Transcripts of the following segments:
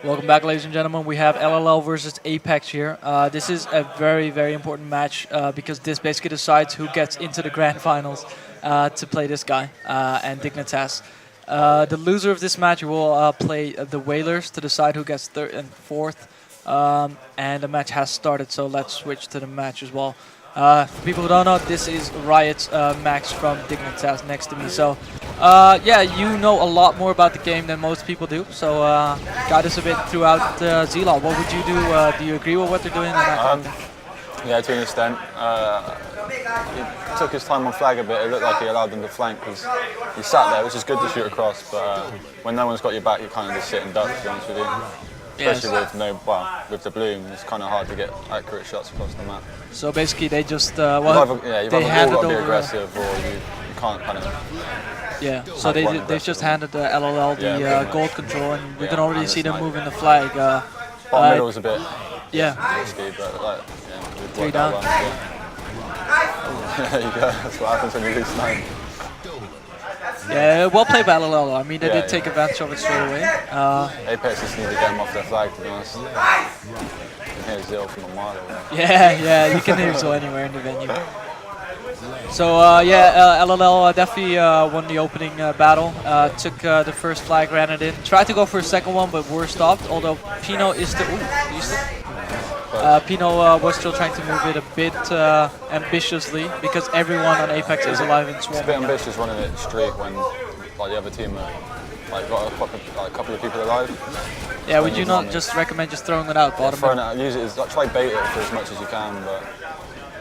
Welcome back, ladies and gentlemen. We have LLL versus apeX here. This is a very, very important match because this basically decides who gets into the grand finals to play this guy and Dignitas. The loser of this match will play the Whalers to decide who gets third and fourth. And the match has started, so let's switch to the match as well. For people who don't know, this is Riot's Max from Dignitas next to me. So, yeah, you know a lot more about the game than most people do. So, guide us a bit throughout ZLAW. What would you do? Do you agree with what they're doing? Yeah, to an extent. He took his time on flag a bit. It looked like he allowed them to flank because he sat there, which is good to shoot across. But when no one's got your back, you kind of just sit and duck, to be honest with you. Especially with the bloom, it's kind of hard to get accurate shots across the map. So basically, they just you've either got to be aggressive or you can't kind of. Yeah. So they've just handed the LLL the gold control, and we can already see them moving the flag. Bottom middle was a bit risky, but like 3 down. There you go. That's what happens when you lose 9. Yeah, well played by LLL. I mean, they did take advantage of it straight away. apeX just need to get them off their flag, to be honest. You can hear Zil from a mile away. Yeah, you can hear Zil anywhere in the venue. So, LLL definitely won the opening battle. Took the first flag, ran it in. Tried to go for a second one, but were stopped. Although Pino is still... Pino was still trying to move it a bit ambitiously because everyone on apeX is alive in Swarm. It's a bit ambitious running it straight when the other team got a couple of people alive. Yeah, would you not just recommend just throwing it out bottom? Throwing it out, use it try bait it for as much as you can, but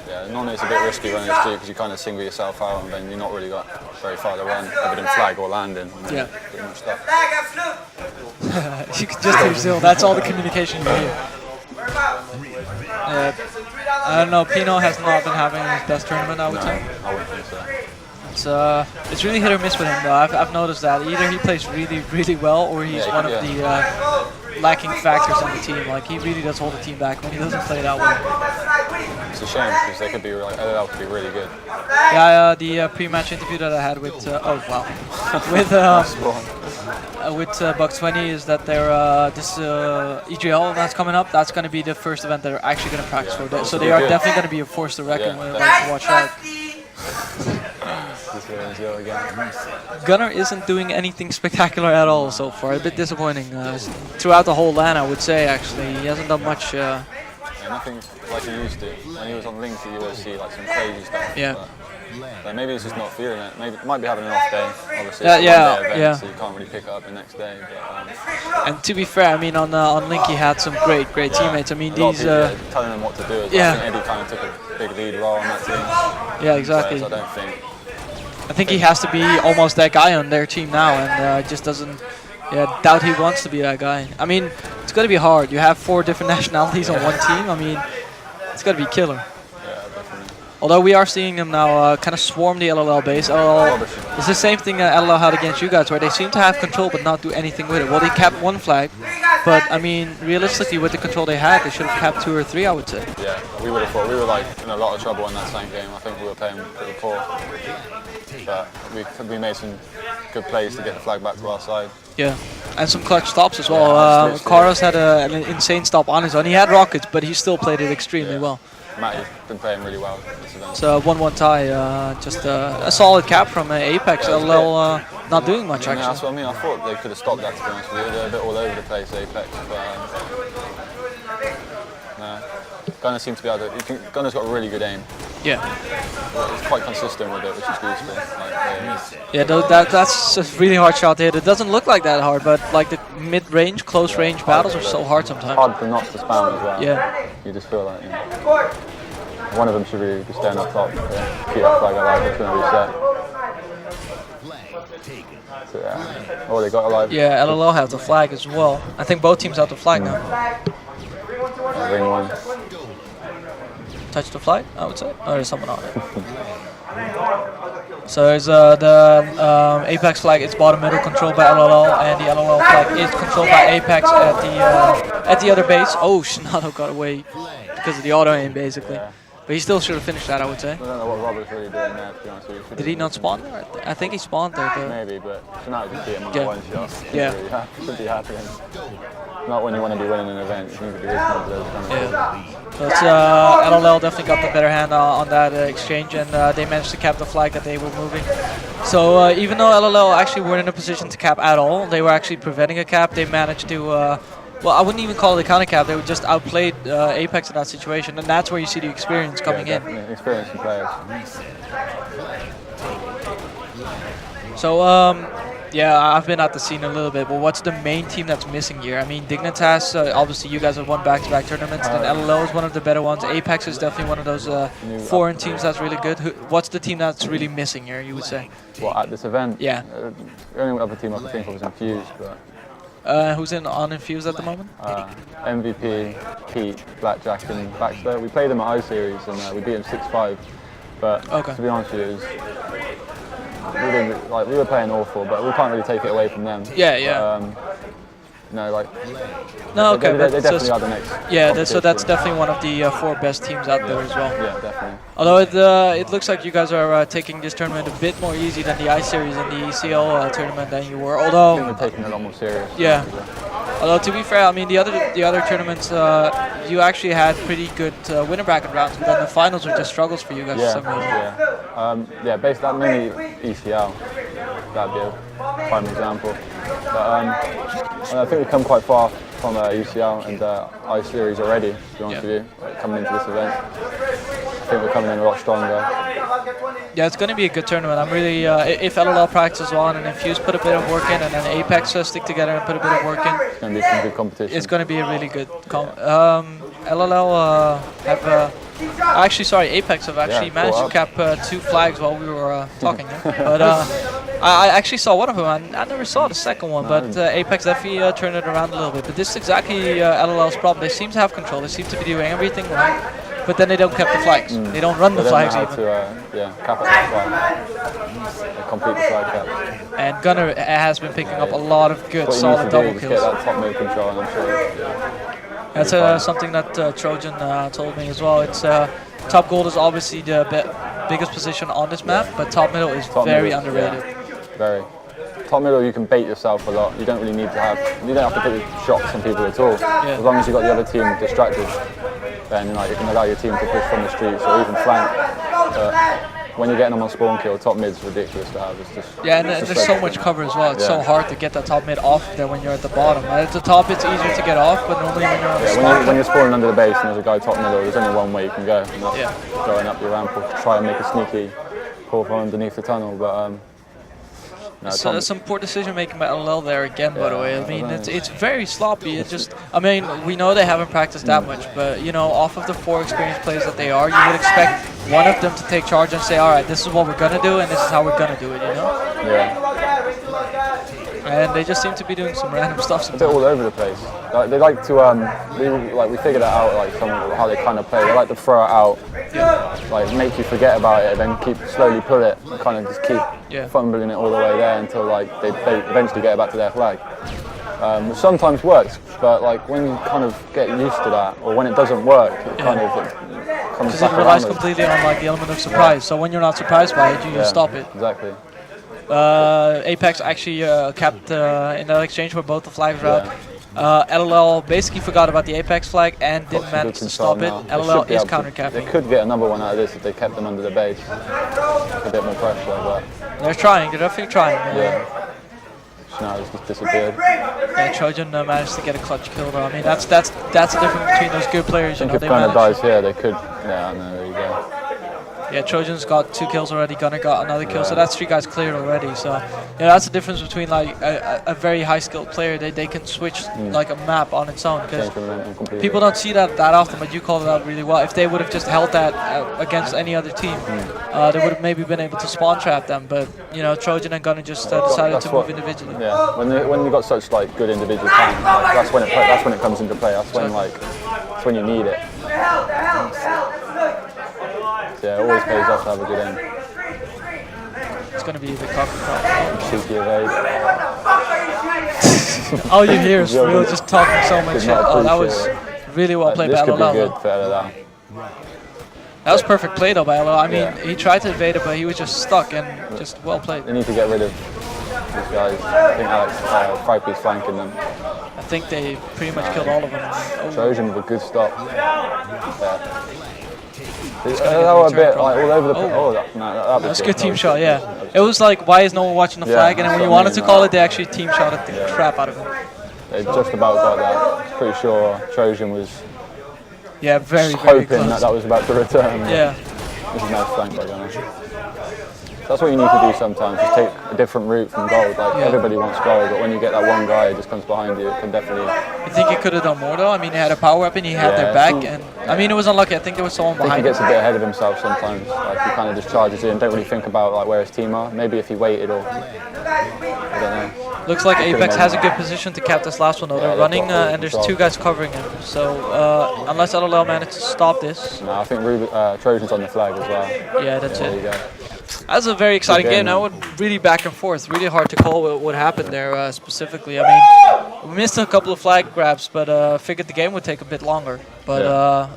yeah, normally it's a bit risky running it straight because you kind of single yourself out and then you're not really got very far to run other than flag or landing. Yeah. Pretty much stuff. You can just hear Zil. That's all the communication you hear. I don't know, Pino has not been having his best tournament, I would say. I wouldn't think so. It's really hit or miss with him though. I've noticed that. Either he plays really, really well or he's one of the lacking factors on the team. Like, he really does hold the team back when he doesn't play that well. It's a shame because they could be LLL could be really good. Yeah, the pre-match interview that I had with with Buck20 is that they're this EGL that's coming up. That's going to be the first event they're actually going to practice for. So they are definitely going to be a force to reckon with. Like, to watch out. Gunnar isn't doing anything spectacular at all so far. A bit disappointing throughout the whole LAN, I would say. Actually, he hasn't done much. Nothing like he used to. When he was on Link, you always see like some crazy stuff. Yeah. But maybe he's just not feeling it. Maybe might be having an off day. Obviously, so you can't really pick it up the next day. But, and to be fair, I mean, on Link he had some great teammates. I mean, these telling him what to do. I think Eddie kind of took a big lead role on that team. Yeah, exactly. So I think he has to be almost that guy on their team now, and just doesn't. Yeah, doubt he wants to be that guy. I mean, it's going to be hard. You have 4 different nationalities on one team. I mean, it's going to be killer. Yeah, definitely. Although we are seeing them now kind of swarm the LLL base. It's the same thing LLL had against you guys, where they seem to have control but not do anything with it. Well, they capped 1 flag, but I mean, realistically, with the control they had, they should have capped 2 or 3, I would say. Yeah, we would have thought we were like in a lot of trouble in that same game. I think we were playing pretty poor, but we made some good plays to get the flag back to our side. Yeah, and some clutch stops as well. Karos had an insane stop on his own. He had rockets, but he still played it extremely well. Matty's been playing really well this event. It's a 1-1 tie, just a solid cap from apeX. LLL not doing much, actually. That's what I mean. I thought they could have stopped that, to be honest with you. They're a bit all over the place, apeX. But no. Gunnar seems to be able to... Gunnar's got really good aim. Yeah. He's quite consistent with it, which is useful. That's a really hard shot to hit. It doesn't look like that hard, but like the mid-range, close-range battles are so hard sometimes. Hard for not to spam as well. Yeah. You just feel like, one of them should really be staying up top. Yeah. Keep that flag alive, it's going to reset. So, yeah. Oh, they got alive. Yeah, LLL has the flag as well. I think both teams have the flag now. Ring 1. Touch the flag, I would say. Oh, there's someone on it. So there's the apeX flag is bottom middle, controlled by LLL, and the LLL flag is controlled by apeX at the other base. Oh, Shinado got away because of the auto aim, basically. Yeah. But he still should have finished that, I would say. I don't know what Robert's really doing there, to be honest with you. Did he not spawn there? I think he spawned there. Maybe, but Shinado just beat him on Yeah. one shot. Yeah. Should be happy. not when you want to be winning an event. You need to be listening to those kind of calls. So it's, LLL definitely got the better hand on that exchange, and they managed to cap the flag that they were moving. So even though LLL actually weren't in a position to cap at all, they were actually preventing a cap. They managed to, well, I wouldn't even call it a counter cap. They were just outplayed apeX in that situation, and that's where you see the experience coming in. Experienced players. So yeah, I've been at the scene a little bit, but what's the main team that's missing here? I mean, Dignitas, obviously you guys have won back-to-back tournaments, and LLL is one of the better ones. apeX is definitely one of those foreign teams that's really good. What's the team that's really missing here, you would say? Well, at this event? Yeah. The only other team I could think of was Infused, but... who's on Infused at the moment? MVP, Pete, Blackjack, and Baxter. We played them at I-Series, and we beat them 6-5. But to be honest with you, we were playing awful, but we can't really take it away from them. Yeah. But, no, okay. They definitely are the next. Yeah, so that's definitely one of the 4 best teams out there as well. Yeah, definitely. Although it looks like you guys are taking this tournament a bit more easy than the I-Series and the ECL tournament than you were. Although I think we're taking it a lot more serious. Yeah. Although to be fair, I mean the other tournaments, you actually had pretty good winner bracket rounds, but then the finals were just struggles for you guys. For some reason. Based on mainly ECL, that'd be a prime example. But I think we've come quite far from UCL and I-Series already, to be honest with you, coming into this event. I think we're coming in a lot stronger. Yeah, it's going to be a good tournament. I'm really, if LLL practices on and Infuse put a bit of work in, and then apeX stick together and put a bit of work in, it's going to be some good competition. It's going to be a really good LLL apeX have actually managed to cap 2 flags while we were talking. But I actually saw one of them. I never saw the second one, but apeX definitely turned it around a little bit. But this is exactly LLL's problem. They seem to have control. They seem to be doing everything right, but then they don't cap the flags. They don't run the flags even. Cap it flag. They complete the flag cap. And Gunnar has been picking up a lot of good, solid double kills. Get that top mid control, and I'm sure. That's something that Trojan told me as well. It's top gold is obviously the biggest position on this map, but top middle is very underrated. Yeah. Very. Top middle, you can bait yourself a lot. You don't really need to have. You don't have to put shots on people at all. As long as you've got the other team distracted, then you can allow your team to push from the streets or even flank. But when you're getting them on spawn kill, top mid's ridiculous to have. It's just and there's so much cover as well. It's so hard to get that top mid off there when you're at the bottom. At the top, it's easier to get off, but normally when you're on the spawn, when you're spawning under the base and there's a guy top middle, there's only one way you can go. And that's going up your ramp or try and make a sneaky pull from underneath the tunnel. But some poor decision making by LL there again, by the way. I mean, it's very sloppy. It's just, I mean, we know they haven't practiced that much, but off of the 4 experienced players that they are, you would expect one of them to take charge and say, all right, this is what we're gonna do, and this is how we're gonna do it. Yeah. And they just seem to be doing some random stuff sometimes. A bit all over the place. They like to we figured that out, how they kind of play. They like to throw it out, make you forget about it, then slowly pull it, and kind of just keep fumbling it all the way there until they eventually get it back to their flag. Which sometimes works, but when you kind of get used to that, or when it doesn't work, it kind of comes back around. Because it relies completely on the element of surprise. So when you're not surprised by it, you just stop it. Exactly. apeX actually capped in that exchange where both the flags were out. LLL basically forgot about the apeX flag and didn't manage to stop it. LLL is counter-capping. They could get another one out of this if they kept them under the base. A bit more pressure, but... They're trying, they're definitely trying. Yeah. Now it's just disappeared. Yeah, Trojan managed to get a clutch kill though. I mean, that's the difference between those good players. I think if Gunnar dies here, they could... Yeah, no, there you go. Yeah, Trojan's got 2 kills already, Gunnar got another kill, so that's 3 guys cleared already. So that's the difference between a very high skilled player. They can switch like a map on its own, because people don't see that often, but you called it out really well. If they would have just held that against any other team, they would have maybe been able to spawn trap them. But Trojan and Gunnar just decided to move individually. Yeah, when you got such good individual talent, that's when it comes into play. That's when you need it. Yeah, it always pays off to have a good aim. It's going to be the cock and crop. Cheeky evade. All you hear is Real just talking so much shit. Oh, that was really well played by LLL. This could be good for LLL. That was perfect play though by LLL. I mean, he tried to evade it, but he was just stuck and just well played. They need to get rid of these guys. I think Alex Fripe's flanking them. think they pretty much killed all of them. Oh. Trojan with a good stop. They gonna were a get bit the like all over the. Oh. That That's a good team shot, yeah. It was like, why is no one watching the flag? And then when you wanted to call it, they actually team shotted the crap out of him. They just about got that. Pretty sure Trojan was very hoping close. that was about to return. Yeah. This is nice flank by Gunner. That's what you need to do sometimes, just take a different route from gold. Like, everybody wants gold, but when you get that one guy who just comes behind you, it can definitely... You think he could have done more, though? I mean, he had a power weapon, he had their back, and... I mean, it was unlucky. I think there was someone behind him. I think he gets a bit ahead of himself sometimes. Like, he kind of just charges in, don't really think about like where his team are. Maybe if he waited or... I don't know. Looks like apeX has a good position to cap this last one, though. They're running, and there's 2 guys covering him. So, unless LLL manages to stop this... No, I think Trojan's on the flag as well. Yeah, that's There it. you go. That's a very exciting game. Now, really back and forth. Really hard to call what happened there specifically. I mean, we missed a couple of flag grabs, but figured the game would take a bit longer. But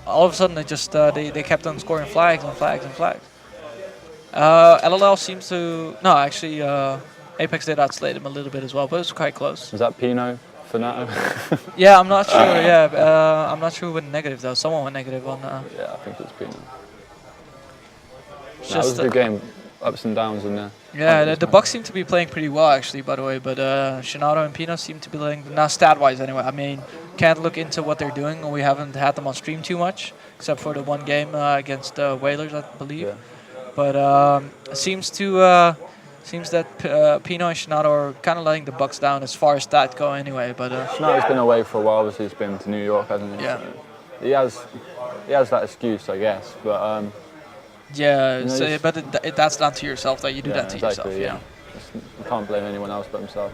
all of a sudden, they just they kept on scoring flags and flags and flags. LLL seems to actually apeX did outslay him a little bit as well, but it was quite close. Was that Pino? Fanato? Yeah, I'm not sure. I'm not sure who went negative though. Someone went negative on. Yeah, I think it was Pino. That was a good game. Ups and downs in there. Yeah, the Bucks seem to be playing pretty well actually, by the way. But Shinato and Pino seem to be playing now stat-wise anyway. I mean, can't look into what they're doing. We haven't had them on stream too much, except for the one game against Whalers, I believe. Yeah. But it seems that Pino and Shinato are kind of letting the Bucks down as far as stat go anyway. But Shinato's been away for a while. Obviously, he's been to New York, hasn't he? Yeah. So he has that excuse, I guess. But yeah, but that's down to yourself that you do that to yourself. Yeah. You can't blame anyone else but himself.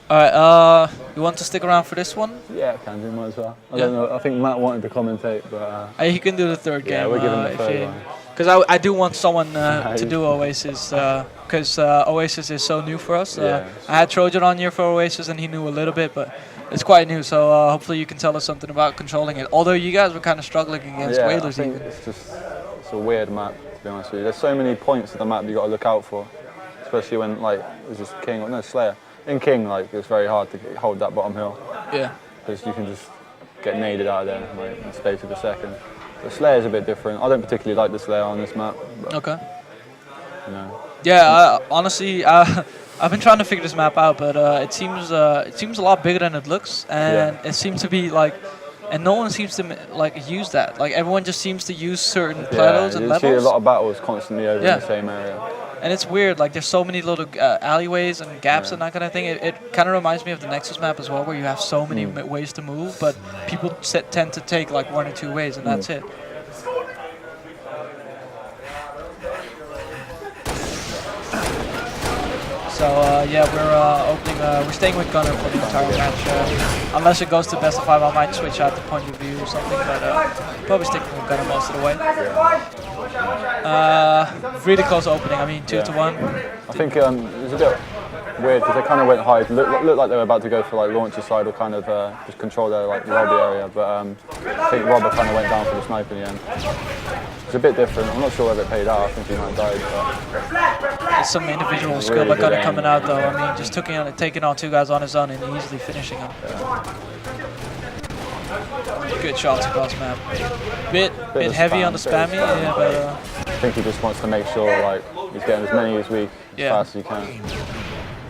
All right, you want to stick around for this one? Yeah, can do, might as well. I don't know. I think Matt wanted to commentate, but he can do the third game. Yeah, we're giving the third one. Because I do want someone to do Oasis, because Oasis is so new for us. I had Trojan on here for Oasis, and he knew a little bit, but it's quite new. So hopefully you can tell us something about controlling it. Although you guys were kind of struggling against Whalers, even. It's a weird map, to be honest with you. There's so many points of the map you got to look out for, especially when like it was just King or no Slayer. In King, like it's very hard to hold that bottom hill. Yeah. Because you can just get naded out of there like, in the space of a second. The Slayer's a bit different. I don't particularly like the Slayer on this map. But, okay. You know. Yeah, honestly, I've been trying to figure this map out, but it seems a lot bigger than it looks, and it seems to be like. And no one seems to like use that. Like everyone just seems to use certain plateaus and levels. You see a lot of battles constantly over in the same area. And it's weird. Like there's so many little alleyways and gaps and that kind of thing. It kind of reminds me of the Nexus map as well, where you have so many ways to move, but people tend to take like 1 or 2 ways, and that's it. So we're opening. We're staying with Gunner for the entire match. Unless it goes to best of 5, I might switch out the point of view or something. But probably sticking with Gunner most of the way. Really close opening. I mean, 2-1. I think it was a bit weird because they kind of went high. It looked like they were about to go for like launcher side or kind of just control their like lobby area. But I think Robert kind of went down for the sniper in the end. It's a bit different. I'm not sure whether it paid out. I think he might have died. But it's some individual skill by Gunner coming out though. I mean, just taking on 2 guys on his own and easily finishing them. Good shots across map. Bit heavy on the spammy, but I think he just wants to make sure like he's getting as many as as fast as he can.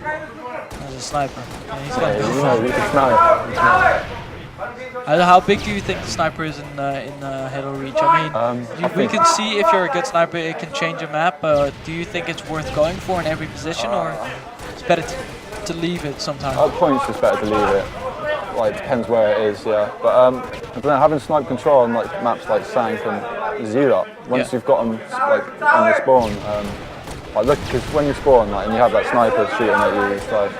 As a sniper. Yeah, he's got he can snipe. How big do you think the sniper is in Halo Reach? I mean, we can see if you're a good sniper, it can change a map. Do you think it's worth going for in every position, or it's better to leave it sometimes? At points, it's better to leave it. Like depends where it is, yeah. But I don't know, having snipe control on like maps like Sank and Zero, once you've got them like on the spawn, like look, because when you spawn like and you have that sniper shooting at you, it's like.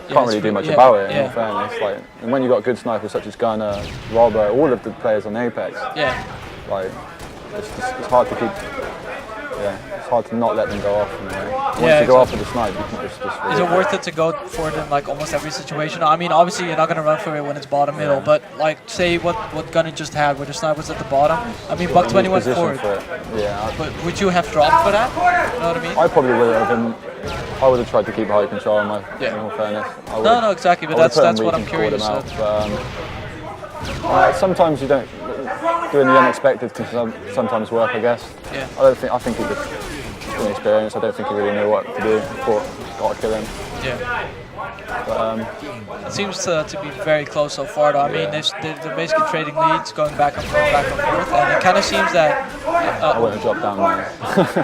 Can't really do much about it, in all fairness. Like, and when you've got good snipers such as Gunner, Robber, all of the players on apeX, like, it's hard to keep, it's hard to not let them go off. You know? Once you go off with the snipe, you can just is it worth it to go for it in like almost every situation? I mean, obviously you're not going to run for it when it's bottom middle, but like, say what Gunner just had, where the sniper was at the bottom. I mean, Buck 20 went forward. Yeah. But would you have dropped for that? You know what I mean? I probably would have. I would have tried to keep high control in in all fairness. No, exactly, but that's what I'm curious about. Sometimes you don't, doing the unexpected can sometimes work, I guess. Yeah. I think he just inexperienced. I don't think he really knew what to do before got to kill him. Yeah. But, it seems to be very close so far, though. I mean, they're basically trading leads, going back and forth, and it kind of seems that... I wouldn't have dropped down there.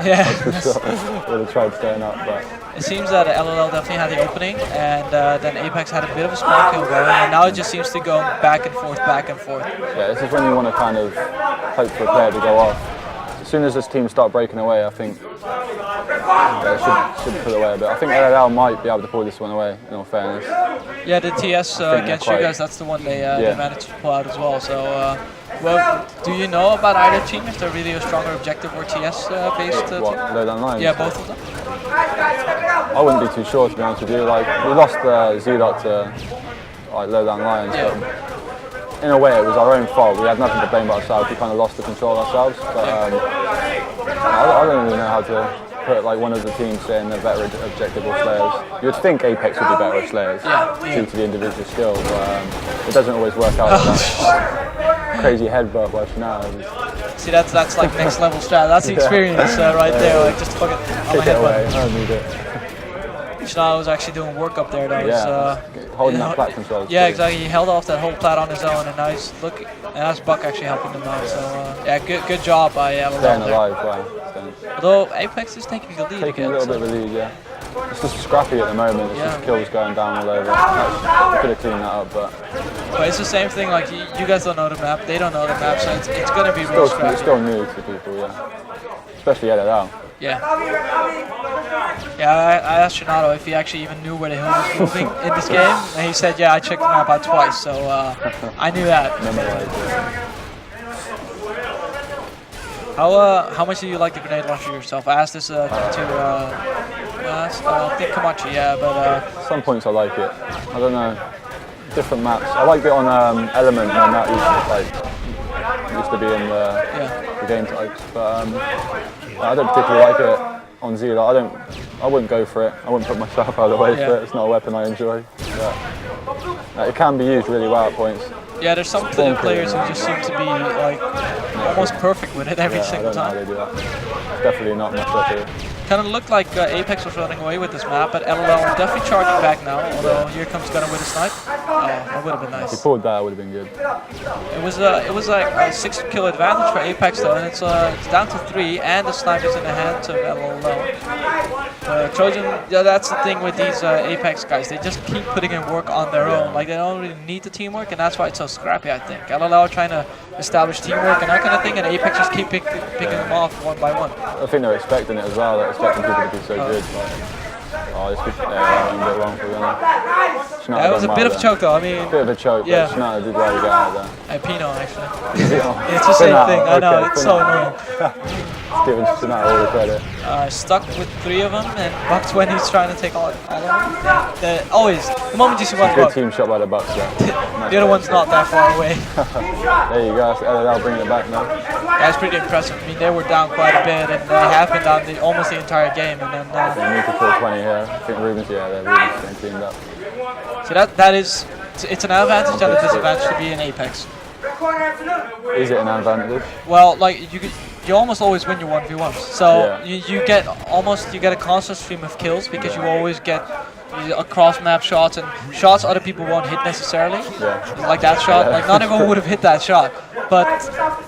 Yeah. That's for sure. Would have tried staying up, but... It seems that LLL definitely had the opening, and then apeX had a bit of a small kill going, and now it just seems to go back and forth, back and forth. Yeah, this is when you want to kind of hope for a player to go off. As soon as this team start breaking away, I think it should pull away a bit. I think LLL might be able to pull this one away, in all fairness. Yeah, the TS against you guys, that's the one they managed to pull out as well. So, well, do you know about either team, if they're really a stronger objective or TS based team? LowLandLions? Yeah, both of them. I wouldn't be too sure, to be honest with you. Like, we lost Z-Dot to LowLandLions. Yeah. In a way, it was our own fault. We had nothing to blame but ourselves. We kind of lost the control ourselves. But I don't really know how to put like one of the teams saying they're better objective or Slayers. You would think apeX would be better at Slayers due to the individual skill, but it doesn't always work out like that. Crazy headbutt by Shanata. See, that's like next level strat. That's the experience right there. Like just fucking on my headbutt. I don't need it. Shanata was actually doing work up there, though. Yeah, holding that plat control. Yeah, exactly. He held off that whole plat on his own, and now he's looking. And that's Buck actually helping him out. So yeah, good job by LowLandLions. Staying alive, wow. Although apeX is taking the lead Taking again. a little bit of a lead, yeah. It's just scrappy at the moment. It's just kills going down all over. Could have cleaned that up, but it's the same thing. Like you guys don't know the map, they don't know the map, so it's going to be real scrappy. It's still new to people, yeah. Especially LLL. Yeah. Yeah, I asked Shinato if he actually even knew where the hill was moving in this game, and he said, yeah, I checked the map out twice, so I knew that. How much do you like the grenade launcher yourself? I asked this to I think Kamachi, yeah, but... some points I like it. I don't know. Different maps. I liked it on Element when that used to be in the game types, but I don't particularly like it on Z. Like, I wouldn't go for it. I wouldn't put myself out of the way for it. It's not a weapon I enjoy. But, it can be used really well at points. Yeah, there's some players who just seem to be like almost perfect with it every single time. I don't know how they do that. It's definitely not much better. Kind of looked like apeX was running away with this map, but LLL was definitely charging back now. Although here comes Gunner with a snipe. Oh, that would have been nice. If he pulled that, it would have been good. It was like a 6-kill advantage for apeX though, and it's down to 3, and the snipe is in the hands of LLL. Trojan, yeah, that's the thing with these apeX guys. They just keep putting in work on their own. Like they don't really need the teamwork, and that's why it's so scrappy. I think LLL trying to establish teamwork and that kind of thing, and apeX just keep picking them off one by one. I think they're expecting it as well. They're expecting people to be so good. Like, this could went a bit wrong for them. Yeah, it was a bit of a choke though. I mean, a bit of a choke. Yeah. But Shanata did well to get out of there. And Pino actually. Yeah. It's the same thing. I know. It's so annoying. It's giving Shanata all the credit. Stuck with 3 of them, and Bucks when he's trying to take all of them. Always, the moment you see one Good Buck, team shot by the Bucks there. the other one's not that far away. There you go. LLL bringing it back now. That's pretty impressive. I mean, they were down quite a bit, and they have been down almost the entire game, and then. They need to kill 20 here. I think Ruben's getting cleaned up. So that is, it's an advantage and a disadvantage to be in apeX. Is it an advantage? Well, like you almost always win your 1v1s. So you get a constant stream of kills because you always get across map shots and shots other people won't hit necessarily. Like that shot, like not everyone would have hit that shot. But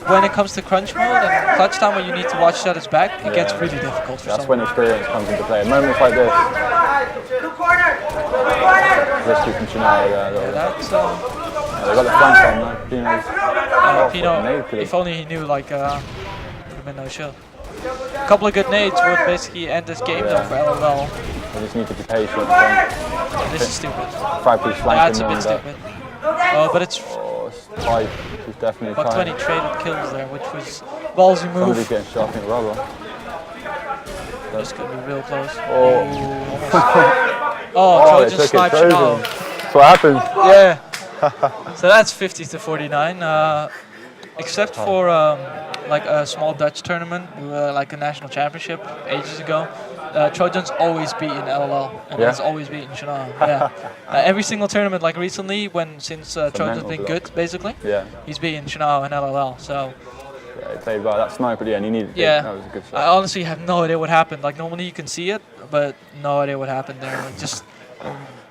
when it comes to crunch mode and clutch time where you need to watch each other's back, it gets really difficult for That's when experience comes into play. Moments like this. Risky from Shanata there. That's they got the flank on though. Pino, if only he knew, like, would have been no show. A couple of good nades would basically end this game though for LLL. They just need to be patient. This is stupid. Fragpi's flanking That's a bit stupid. But it's... Spike is definitely Buck 20 traded kills there, which was ballsy move. Somebody's getting shot in the rubber. This could be real close. Trojan sniped Trojan. That's what happens. Yeah. So that's 50 to 49. Except for like a small Dutch tournament, like a national championship ages ago, Trojan's always beaten LLL, and Yeah? he's always beaten Shana. Yeah, every single tournament, like recently, since Trojan's mental been block. good, basically, Yeah. he's beaten Shana and LLL. So Yeah, he played well. That sniper at the end, he needed it. yeah, That was a good I shot. honestly have no idea what happened. Like normally you can see it, but no idea what happened there. Like, just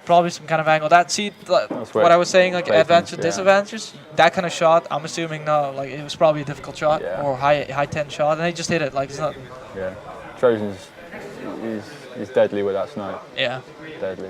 probably some kind of angle. What I was saying, like placements, advantages, yeah. disadvantages. That kind of shot, I'm assuming no, like it was probably a difficult shot Yeah. or high 10 shot, and he just hit it. Like it's not. Yeah. Trojans, he's deadly with that snipe. Yeah. Deadly.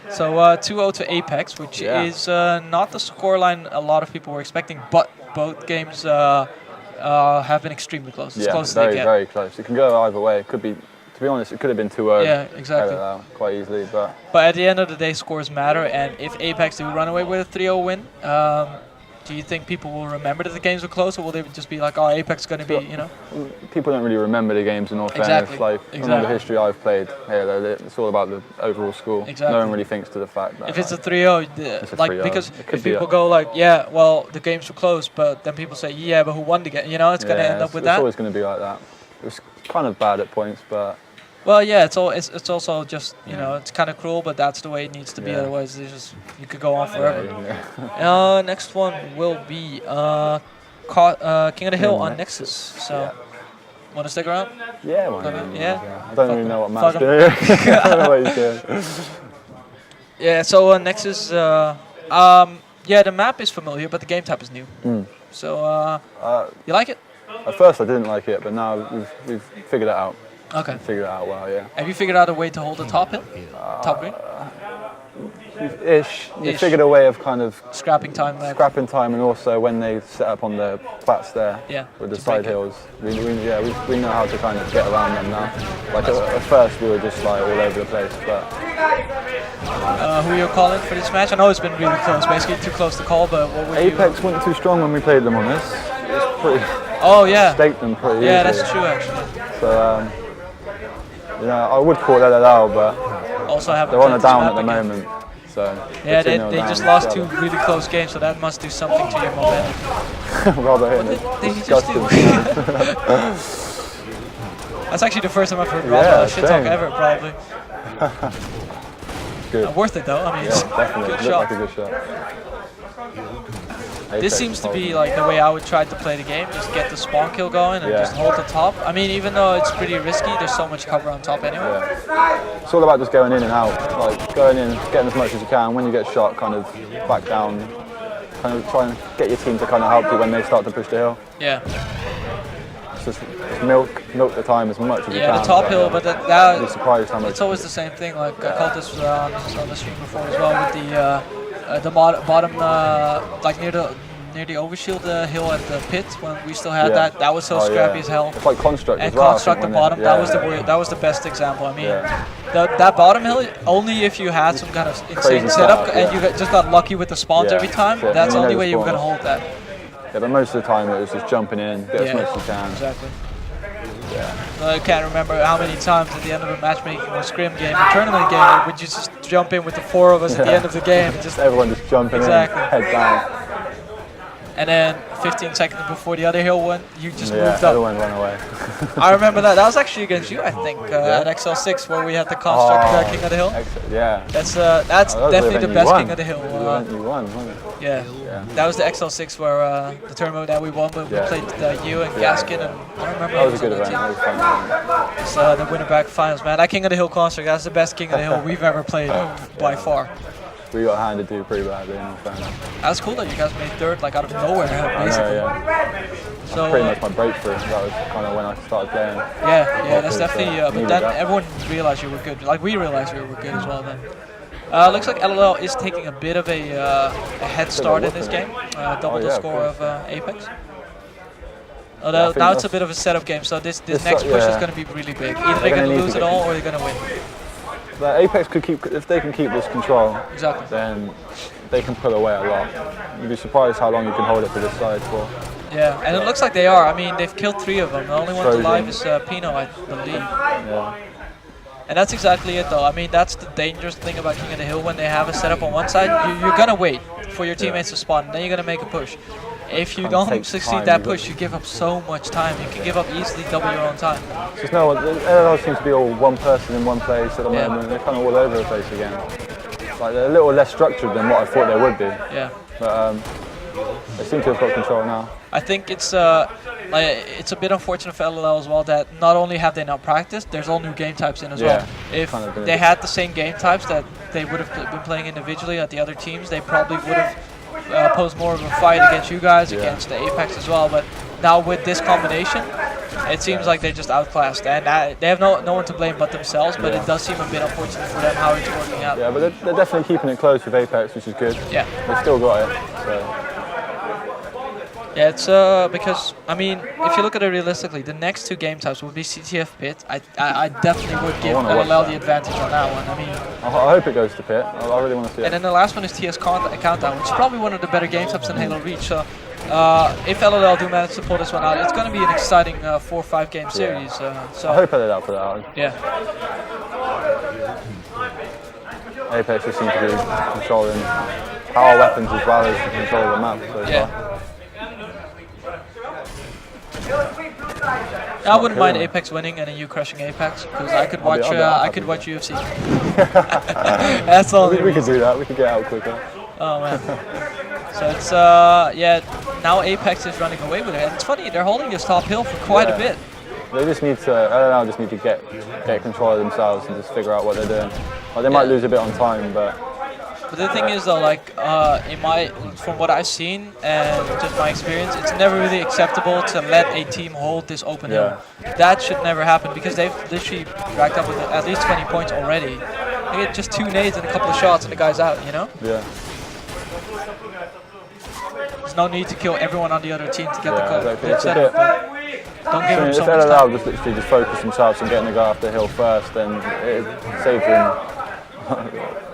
So 2-0 to apeX, which Yeah. is not the scoreline a lot of people were expecting, but both games have been extremely close. As Yeah, close as very, they get. very close. It can go either way. It could be, to be honest, it could have been 2-0. Yeah, exactly. Quite easily, but But at the end of the day, scores matter, and if apeX do run away with a 3-0 win, do you think people will remember that the games were close, or will they just be like, oh, apeX is going to be, you know? people don't really remember the games in all Exactly. fairness. Like, from all the history I've played here, it's all about the overall score. Exactly. No one really thinks to the fact that. If it's a like, 3-0, It's a like 3-0. because It could if be people a- go like, yeah, well, the games were close, but then people say, yeah, but who won the game? You know, it's going to end up with it's that. always going to be like that. It was kind of bad at points, but Well, yeah, it's also just, you know, it's kind of cruel, but that's the way it needs to be. Yeah. Otherwise, you could go on forever. yeah. Next one will be King of the Hill on Nexus. So, Yeah. want to stick around? Yeah, why Fuck not? it, yeah? I don't really Fuck know what him. Matt's Fuck doing. I don't know what he's doing. Yeah. So Nexus, yeah, the map is familiar, but the game type is new. So, you like it? At first I didn't like it, but now we've figured it out. Okay. Figured it out well, yeah. Have you figured out a way to hold the top hill? Top green? Ish. We Ish. figured a way of kind of Scrapping time there. scrapping time, and also when they set up on the plats there Yeah, with the to break side it. hills, we know how to kind of get around them now. Like at first we were just like all over the place, but Who you're calling for this match? I know it's been really close, basically too close to call, but what would you... apeX wasn't too strong when we played them on this. It's pretty Oh, yeah. staked them pretty Yeah, easily. that's true, actually. So I would call LLL, but Also have they're on a down at the moment. So Yeah, they're they 2-0 just down. lost two really close games, so that must do something to your momentum. Rather hitting What it. did he just do? That's actually the first time I've heard Rob shit talk same. ever, probably. Good. Worth it though. I mean, Yeah, it's definitely. good Looked shot. like a good shot. This Apex seems to holding be it. like the way I would try to play the game. Just get the spawn kill going and Yeah. just hold the top. I mean, even though it's pretty risky, there's so much cover on top anyway. Yeah. It's all about just going in and out. Like going in, getting as much as you can. When you get shot, kind of back down. Kind of try and get your team to kind of help you when they start to push the hill. Yeah. It's just milk the time as much as you can. Yeah, the top hill, but I'd be surprised how much. it's always the same thing. Like I called this on the stream before as well with the bottom, like near the overshield hill at the pit when we still had Yeah. that was so Oh, scrappy yeah. as hell. It's like construct And as well. I construct the think, wasn't bottom. it? That was the best example. I mean, Yeah. that bottom hill only if you had some kind of insane Crazy setup setup, and yeah. you just got lucky with the spawns Yeah. every time. Yeah, That's the you know only the way you were gonna spawns. hold that. Yeah, but most of the time it was just jumping in, get as much as you can. Exactly. Yeah. I can't remember how many times at the end of a matchmaking or scrim game, a tournament game, would you just jump in with the four of us at the end of the game, and just Everyone just jumping Exactly. in, head down. and then 15 seconds before the other hill went, you just Yeah, moved up. everyone ran away. I remember that. That was actually against you, I think, at XL6 where we had the construct King of the Hill. Yeah. That's Oh, that was definitely the when best you won. King of the Hill. You won, wasn't it? Yeah. Yeah. That was the XL6 where the tournament that we won, but we Yeah. played you and Gaskin, and I don't remember That who was a good on event. that That team. was fun. It's the winner back finals, man. That King of the Hill construct, that's the best King of the Hill we've ever played by far. We got handed to pretty badly in all fairness. That's cool that you guys made third, like out of nowhere, basically. Yeah. So Pretty much my breakthrough. That was kind of when I started playing. yeah, that's definitely. But needed then that. everyone realized you were good. Like we realized you were good as well. Then looks like LLL is taking a bit of a head start in this game. Double the yeah, of score course. of apeX. I Although think now it's a that's- bit of a setup game, so this This next push is yeah. going to be really big. Either they're gonna going to need lose to it get- all or they're going to win. But Apex could keep, if they can keep this control, Exactly. then they can pull away a lot. You'd be surprised how long you can hold it to this side for. Yeah, and it looks like they are. I mean, they've killed 3 of them. The only one Trojan. alive is Pino, I believe. Yeah. And that's exactly it, though. I mean, that's the dangerous thing about King of the Hill. When they have a setup on one side, you're going to wait for your teammates to spawn, and then you're going to make a push. if you kind of don't takes succeed time. that push, you give up so much time. You can give up easily double your own time. Just no, the LLL seems to be all one person in one place at the moment. They're kind of all over the place again. Like they're a little less structured than what I thought they would be. Yeah. But they seem to have got control now. I think it's it's a bit unfortunate for LLL as well that not only have they not practiced, there's all new game types in as well. If kind of they had the same game types that they would have been playing individually at the other teams, they probably would have posed more of a fight against you guys, against the apeX as well. But now with this combination, it seems like they're just outclassed, and they have no one to blame but themselves. But it does seem a bit unfortunate for them how it's working out. Yeah, but they're definitely keeping it close with apeX, which is good. Yeah, they still got it. So. Yeah, it's because I mean, if you look at it realistically, the next two game types would be CTF Pit. I definitely would give LLL the advantage on that one. I mean, I hope it goes to Pit. I really want to see it. And then the last one is TS Countdown, which is probably one of the better game types in Halo Reach. So if LLL do manage to pull this one out, it's going to be an exciting 4 or 5 game series. So I hope LLL put it out. Yeah. apeX just seems to be controlling power weapons as well as control the map so far. I wouldn't mind apeX winning and then you crushing apeX because I could watch UFC. That's all. We could do that. We could get out quicker. Oh man. So it's now apeX is running away with it. And it's funny, they're holding this top hill for quite a bit. They just need to. LLL just need to get control of themselves and just figure out what they're doing. Like they might lose a bit on time, but the thing is though, like from what I've seen and just my experience, it's never really acceptable to let a team hold this open hill. That should never happen because they've literally racked up with at least 20 points already. They get just 2 nades and a couple of shots and the guy's out, you know? Yeah. There's no need to kill everyone on the other team to get the exactly. it's setup. Don't give them so much LLL time. just literally just focus themselves on getting the guy off the hill first, then it saves them.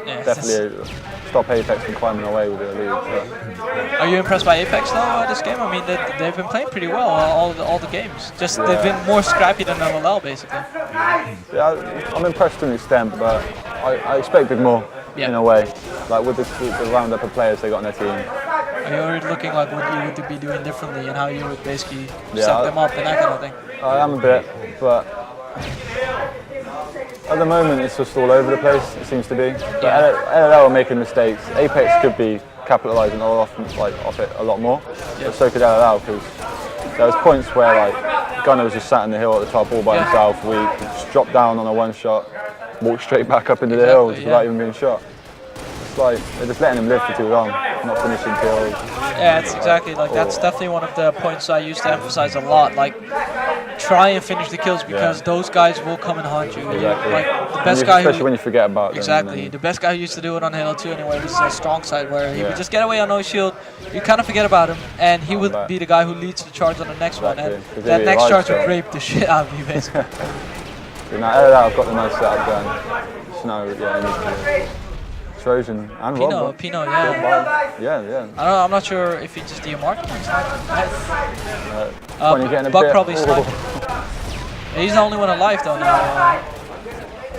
Definitely stop apeX from climbing away with their lead. So. Are you impressed by apeX though this game? I mean, they've been playing pretty well all the games. Just they've been more scrappy than LLL basically. Yeah, I'm impressed to an extent, but I expected more in a way. Like with the roundup of players they got on their team. Are you already looking like what you would be doing differently and how you would basically set them up and that kind of thing? I am a bit, but at the moment it's just all over the place, it seems to be. LLL are making mistakes. apeX could be capitalising off it a lot more, but so could LLL, because there was points where like Gunner was just sat in the hill at the top all by himself, weak, just dropped down on a one shot, walked straight back up into the hill without even being shot. It's like they're just letting him live for too long, not finishing kills. Yeah, it's exactly like that's definitely one of the points I used to emphasize a lot. Like, try and finish the kills because those guys will come and haunt you. Exactly. Like the best guy, especially when you forget about them. Exactly. The best guy who used to do it on Halo 2 anyway was a strong side where he would just get away on no shield. You kind of forget about him, and he would be the guy who leads the charge on the next one, and that next charge would rape the shit out of you basically. Now I've got the nice setup going. Snow, Trojan and Rob. Pino, yeah. Yeah. I'm not sure if he just demarked him. Buck probably sniped. He's the only one alive though now.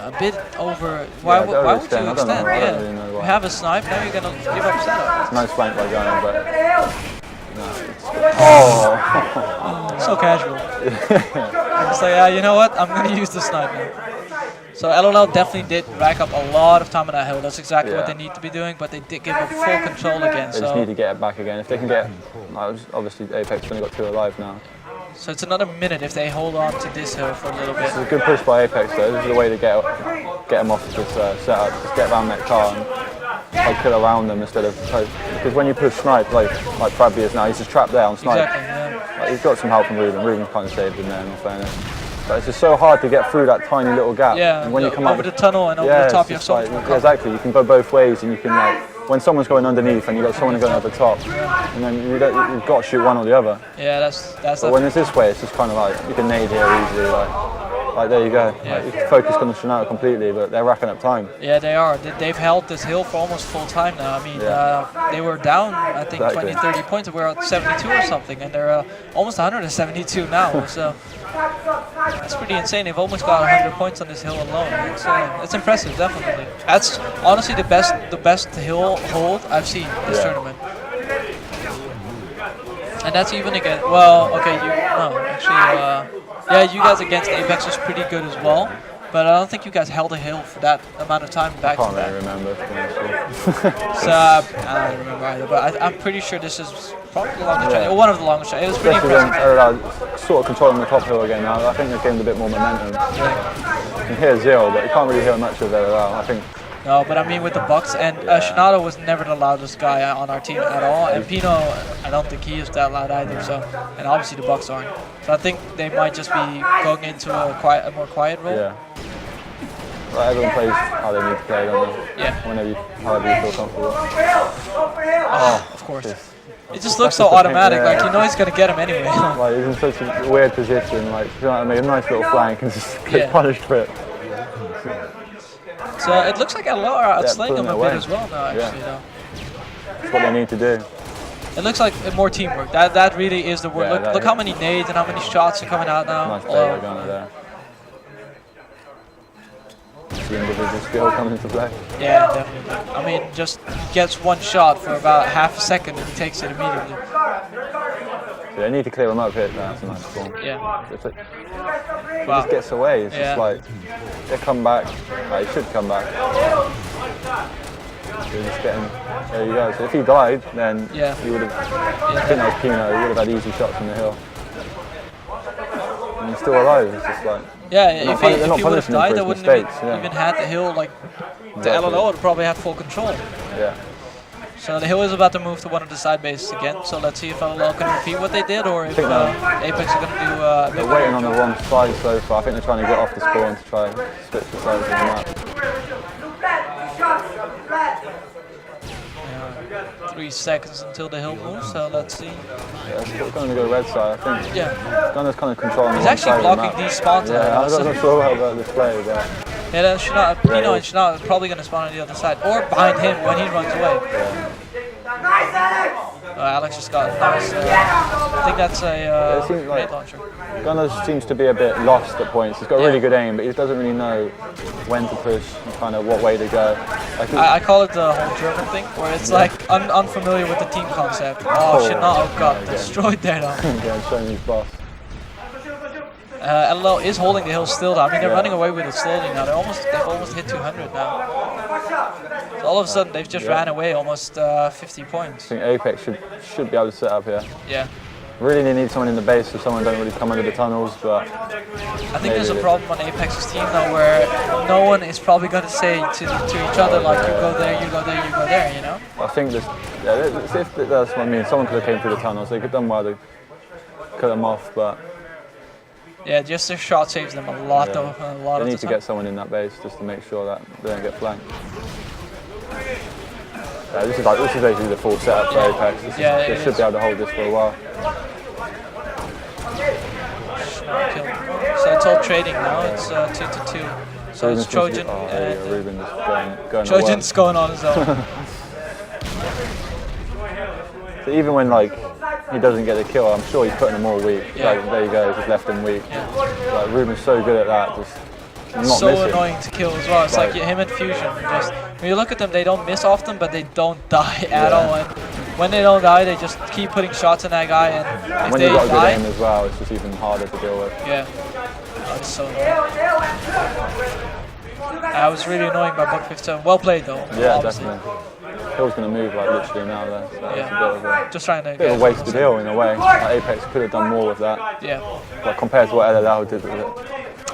A bit over. Why would you extend? Really you have a snipe, now you're gonna give up setup. It's nice flank by Gunner, but so casual. It's like, you know what? I'm gonna use the snipe now. So LLL definitely did rack up a lot of time on that hill. That's exactly what they need to be doing, but they did give up full control again. They just need to get it back again. If they can get, obviously apeX only got 2 alive now. So it's another minute if they hold on to this hill for a little bit. It's a good push by apeX though. This is the way to get them off this setup. Just get around that car and kill around them instead of because when you push snipe like Fabby is now, he's just trapped there on snipe. Exactly. He's got some help from Ruben. Ruben's kind of saved him there in all fairness. But it's just so hard to get through that tiny little gap. Yeah, and when you come over the tunnel and over the top, you have so much more cover. Exactly, you can go both ways, and you can when someone's going underneath and you've got someone going over the top, and then you've got to shoot one or the other. Yeah, that's. But when it's this way, it's just kind of like you can nade here easily. Like there you go. Yeah. You can focus on the Shinoda completely, but they're racking up time. Yeah, they are. They've held this hill for almost full time now. I mean, they were down, I think, 20, 30 points. We're at 72 or something, and they're almost 172 now. So it's pretty insane. They've almost got 100 points on this hill alone. It's impressive, definitely. That's honestly the best hill hold I've seen this tournament. And that's even against, well, okay, yeah, you guys against apeX was pretty good as well, but I don't think you guys held a hill for that amount of time back to Can't back. really remember. So, I don't remember either, but I'm pretty sure this is probably the longest shot, one of the longest shots. It was pretty Especially impressive. when sort of controlling the top hill again now. I think they've gained a bit more momentum. You can hear Zero, but you can't really hear much of LLL. I think. No, but I mean with the Bucks, and Shinado was never the loudest guy on our team at all, and Pino, I don't think he is that loud either, so, and obviously the Bucks aren't. So I think they might just be going into a more quiet role. Yeah. Well, everyone plays how they need to play, don't they? Yeah. However you feel comfortable. Oh, of course. It just looks so automatic, like you know he's going to get him anyway. Like he's in such a weird position, like, you know what I mean? A nice little flank and just get punished for it. So it looks like LLL are outslaying him a bit as well now, actually. Yeah. That's what they need to do. It looks like more teamwork. That really is the word. Look how many nades and how many shots are coming out now. Nice play by Gunner there. The individual skill coming into play. Yeah, definitely. I mean, just gets one shot for about half a second and he takes it immediately. So they need to clear him up here. That's a nice form. Yeah. He just gets away. It's just like they come back. Like, he should come back. They're just getting. There you go. So if he died, then he would have. I think that was Pino. He would have had easy shots from the hill. And he's still alive. It's just like. Yeah, if he would have died, they wouldn't have even had the hill. Like the LLL would probably have full control. Yeah. So the hill is about to move to one of the side bases again. So let's see if LLL can repeat what they did, or if apeX are going to do. They're waiting on the wrong side so far. I think they're trying to get off the spawn to try and switch the sides of the map. 3 seconds until the hill moves, so let's see. Yeah, it's going to go red side, I think. Yeah. Gunner's kind of controlling the He's actually blocking these spawns. Yeah, I'm not sure about this play, but. Yeah, then Pino and Shinado are probably going to spawn on the other side, or behind him when he runs away. Yeah. Alex just got a nice, I think that's a grenade launcher. Gunner seems to be a bit lost at points. He's got really good aim, but he doesn't really know when to push and kind of what way to go. I call it the whole German thing, where it's like unfamiliar with the team concept. Oh, Shinado got destroyed there though. Yeah, showing his boss. LLL is holding the hill still though. I mean, they're running away with it slowly now. They've almost hit 200 now. So all of a sudden, they've just ran away almost 50 points. I think apeX should be able to set up here. Yeah. Really need someone in the base so someone don't really come under the tunnels, but... I think there's a problem on apex's team though, where no one is probably going to say to each other like, you go there, you go there, you go there, you know? I think if that's what I mean. Someone could have came through the tunnels. They could have done well to cut them off, but... Yeah, just their shot saves them a lot though. A lot of the time. They need to get someone in that base just to make sure that they don't get flanked. This is basically the full setup for apex. They should be able to hold this for a while. So it's all trading now. It's 2-2. So it's Trojan and Ruben just going Trojan's going on his own. So even when he doesn't get the kill, I'm sure he's putting them all weak. Yeah. Like, there you go, just left him weak. Yeah. Like, Ruben's so good at that, just not so missing. Annoying to kill as well. It's like him and Fusion. Just when you look at them, they don't miss often, but they don't die at all. And when they don't die, they just keep putting shots in that guy. And if when they you've got a die, good aim as well, it's just even harder to deal with. Yeah. Oh, it's so annoying. That was really annoying by Buck 57. Well played though. Yeah, obviously. definitely. Hill's going to move literally now there. So it's a bit of just trying to bit of a wasted hill in a way. apeX could have done more with that. Yeah. But compared to what LLL did with it.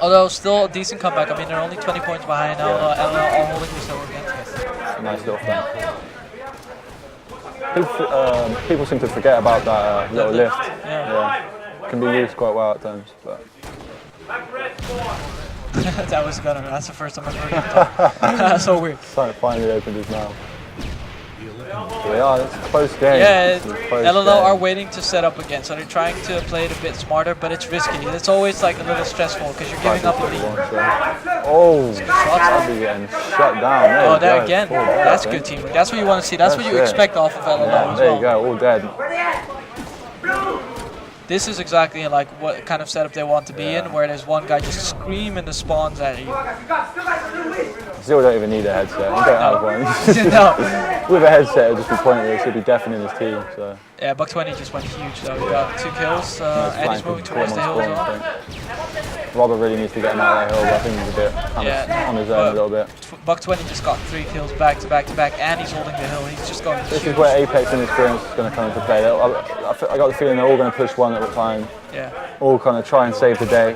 Although still a decent comeback. I mean, they're only 20 points behind now. LLL all holding this hill again. It's a nice little thing. People seem to forget about that little lift. Yeah. It can be used quite well at times. But. That was Gunner. That's the first time I've heard him. That's so weird. Finally opened his mouth. Yeah, it's a close game. Yeah, LLL are waiting to set up again, so they're trying to play it a bit smarter, but it's risky. It's always like a little stressful because you're giving up a lead. Oh, shots be getting shut down. There again. That's good teamwork. That's what you want to see. That's what you expect off of LLL as well. There you go, all dead. This is exactly like what kind of setup they want to be in, where there's one guy just screaming the spawns at you. still don't even need a headset. You don't have one. No. With a headset, it'd just be pointless. It'd be deafening his team. So. Yeah, Buck 20 just went huge though. He got 2 kills, and he's moving towards the hill as well. Robert really needs to get him out of that hill, but I think he's a bit kind of on his own a little bit. Buck 20 just got 3 kills back to back to back, and he's holding the hill. He's just going This huge. is where apeX inexperience is going to come into play. I got the feeling they're all going to push one at a time. Yeah. All kind of try and save the day.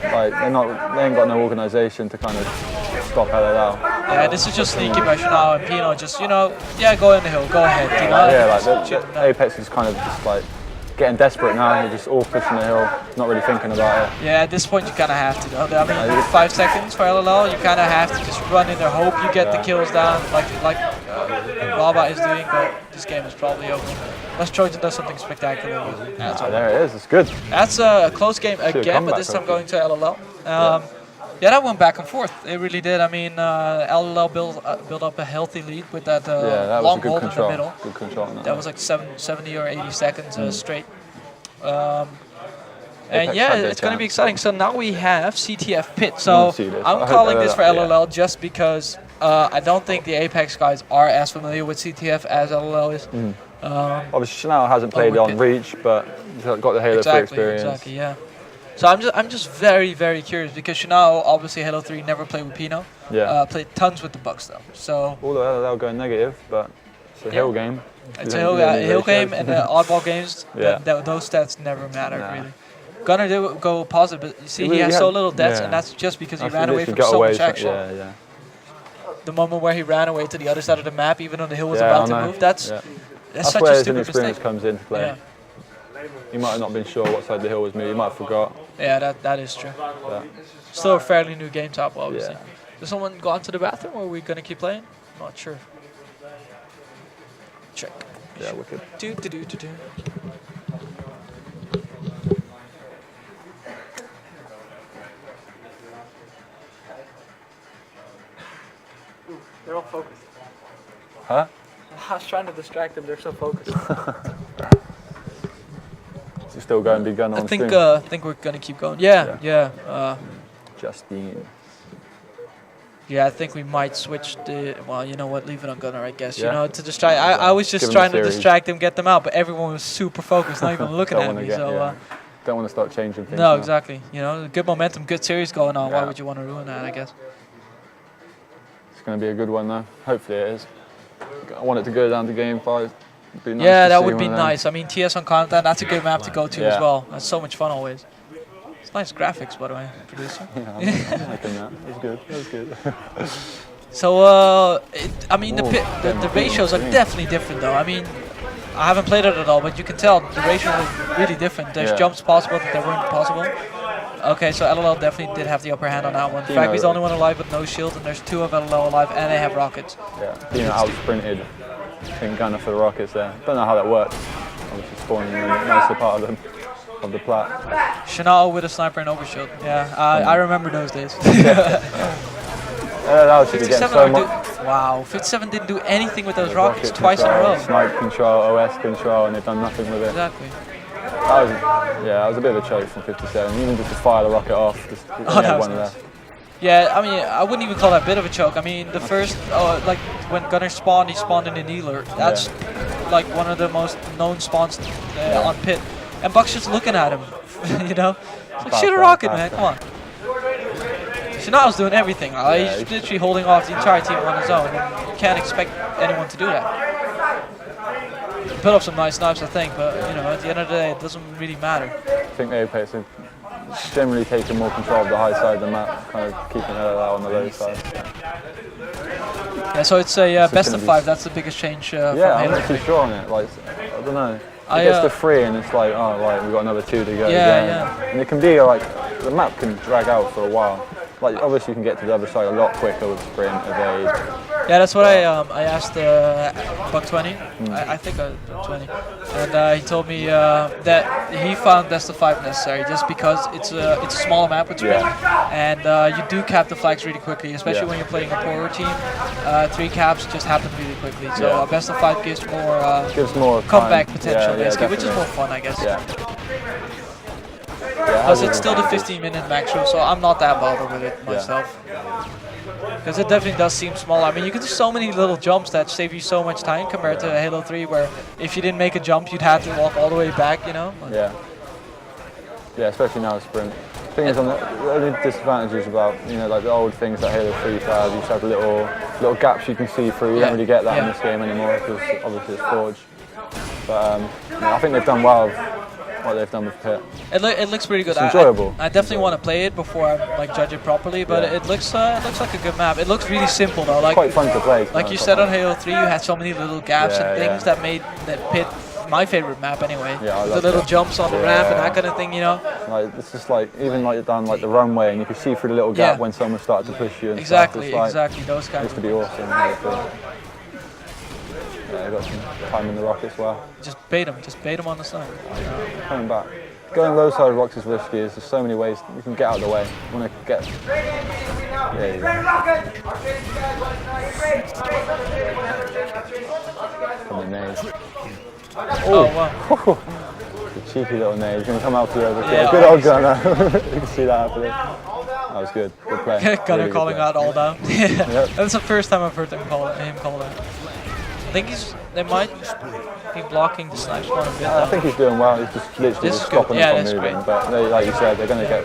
Like they ain't got no organisation to kind of stop LLL. Yeah, this is just sneaky by Chanel and Pino. Just yeah, go in the hill, go ahead. Like apeX is kind of just like getting desperate now. They're just all pushing the hill, not really thinking about it. Yeah, at this point you kind of have to. Though. I mean, 5 seconds for LLL, you kind of have to just run in there, hope you get the kills down, like Lava is doing. But this game is probably over. Unless Trojan does something spectacular. There it is. It's good. That's a close game again, but this time going to LLL. Yeah, that went back and forth. It really did. I mean, LLL built up a healthy lead with that, that long was a good hold control. in the middle. Good control on that. That was like 70 or 80 seconds straight. And yeah, it's going to be exciting. So now we have CTF Pit. So I'm calling this for LLL just because I don't think the apeX guys are as familiar with CTF as LLL is. Obviously, Chanel hasn't played on Reach, but he's got the Halo 3 experience. Exactly, yeah. So I'm just very, very curious because Chanel, obviously Halo 3 never played with Pino. Yeah. Played tons with the Bucks though. So all the LLL going negative, but it's a hill game. It's a hill game and oddball games. Those stats never matter really. Gunnar did go positive, but you see he has so little deaths, and that's just because he ran away from so much action. The moment where he ran away to the other side of the map, even though the hill was about to move, that's such where a his stupid inexperience mistake. comes into play. Yeah. He might have not been sure what side the hill was moving. He might have forgot. Yeah, that is true. Still a fairly new game top, obviously. Does someone go onto the bathroom, or are we gonna keep playing? Not sure. Check. Yeah, wicked. Do. They're all focused. Huh? I was trying to distract them. They're so focused. Is it still going to be gun on stream? I think we're gonna keep going. Yeah. Justine. Yeah, I think we might switch the. Well, you know what? Leave it on Gunnar, I guess. You know, to distract. I was just trying to distract them, get them out, but everyone was super focused, not even looking at me. So. Don't want to start changing things. No, exactly. You know, good momentum, good series going on. Why would you want to ruin that? I guess. It's going to be a good one, though. Hopefully, it is. I want it to go down to game 5. Be nice that would be nice. I mean, TS on Content, that's a good map to go to as well. That's so much fun always. It's nice graphics, by the way, producer. I'm liking that. That's good. So, I mean, the ratios are definitely different, though. I mean, I haven't played it at all, but you can tell the ratios are really different. There's jumps possible that there weren't possible. Okay, so LLL definitely did have the upper hand on that one. Fragby's the only one alive with no shield, and there's 2 of LLL alive, and they have rockets. Yeah, Pino out-sprinted. I think Gunnar for the rockets there. Don't know how that works. Obviously spawning in the nicer part of them, of the plat. Chanel with a sniper and overshield. Yeah, I remember those days. LLL should be getting so much. Wow, 57 didn't do anything with those rockets twice in a row. Snipe control, OS control, and they've done nothing with it. Exactly. That was a bit of a choke from 57. Even just to fire the rocket off, just had one left. Yeah, I mean, I wouldn't even call that a bit of a choke. I mean, the first, like when Gunnar spawned, he spawned in a kneeler. That's like one of the most known spawns on Pit. And Buck's just looking at him, you know? It's like, shoot a rocket, man, come on. Chanel's doing everything. He's literally holding off the entire team on his own. And you can't expect anyone to do that. He put up some nice snipes, I think, but you know, at the end of the day, it doesn't really matter. I think apeX have generally taken more control of the high side of the map, kind of keeping LLL on the low side. Yeah, so it's a best of 5. That's the biggest change from Halo. I'm not too sure on it. Like, I don't know. It gets to 3 and it's like, oh right, we've got another 2 to go. And it can be like the map can drag out for a while. Like obviously you can get to the other side a lot quicker with sprint, evade. Yeah, that's what I asked Buck 20. I think 20, and he told me that he found best of 5 necessary just because it's a smaller map with sprint, and you do cap the flags really quickly, especially when you're playing a poorer team. 3 caps just happen really quickly, so best of 5 gives more comeback potential, basically, which is more fun, I guess. Because it's still the 15-minute max rule, so I'm not that bothered with it myself. Because it definitely does seem smaller. I mean, you can do so many little jumps that save you so much time compared to Halo 3, where if you didn't make a jump, you'd have to walk all the way back, you know? Yeah. Yeah, especially now with sprint. Thing is, the only disadvantages about, you know, like the old things like Halo 3 have, you just have little gaps you can see through. You don't really get that in this game anymore because obviously it's Forge. But I think they've done well with what they've done with Pit. It looks pretty good. It's enjoyable. I definitely want to play it before I like judge it properly, but it looks like a good map. It looks really simple though. Like, quite fun to play. Like you said on Halo 3, you had so many little gaps and things that made that Pit my favorite map anyway. Yeah, I love the little that. jumps on the ramp and that kind of thing, you know. Like it's just like even like down like the runway, and you can see through the little gap when someone started to push you. And exactly, stuff. exactly. Those kinds. Used to be awesome. Yeah, I got some time in the rock as well. Just bait him on the side. Coming back. Going low side rocks is risky. There's so many ways you can get out of the way. You want to get. From the nade. Oh wow. The cheeky little nade. He's going to come out to you over here. Good old gunner. You can see that happening. That was good. Good play. Gunner really calling out all down. Yep. That's the first time I've heard him call that. I think they might be blocking the snipe spawn a bit. I think he's doing well. He's just literally just stopping them from moving. But they, like you said, they're going to get.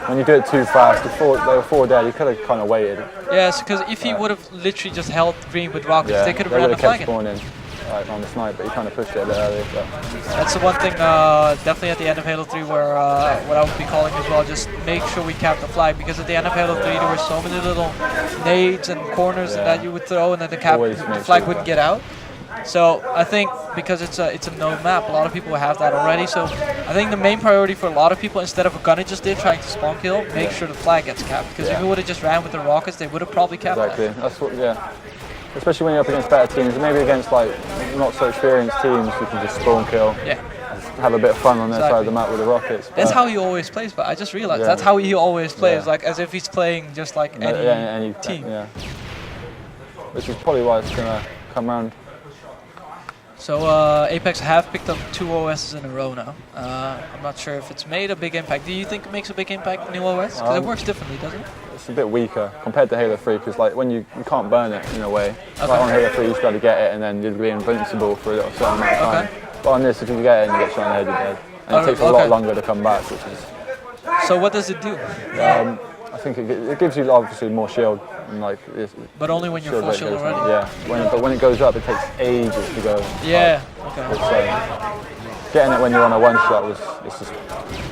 When you do it too fast, they were 4 dead. You could have kind of waited. Yes, because if he would have literally just held green with rockets, they could have ran the flag in. Like on the snipe, but he kind of pushed it a bit early. But. That's the one thing, definitely at the end of Halo 3, where what I would be calling as well, just make sure we cap the flag, because at the end of Halo 3 there were so many little nades and corners that you would throw, and then the flag wouldn't get out. So I think because it's a known map, a lot of people have that already. So I think the main priority for a lot of people, instead of a gunner just did trying to spawn kill, make sure the flag gets capped. Because if you would have just ran with the rockets, they would have probably capped that. That's what, especially when you're up against better teams, maybe against like not so experienced teams, you can just spawn kill. Have a bit of fun on their side of the map with the rockets. That's how he always plays, but I just realized that's how he always plays, like as if he's playing just like any team. Which is probably why it's gonna come around. So apeX have picked up 2 OSs in a row now. I'm not sure if it's made a big impact. Do you think it makes a big impact, new OS? Because it works differently, doesn't it? It's a bit weaker compared to Halo 3, because like when you can't burn it in a way. Like on Halo 3 you just got to get it and then you'd be invincible for a little certain amount of time. But on this, if you get it and you get shot in the head, you're dead. And it takes a lot longer to come back, which is... So what does it do? I think it gives you obviously more shield. And like, but only when you're full shield already? Yeah, but when it goes up, it takes ages to go. Yeah, Getting it when you're on a one-shot it's just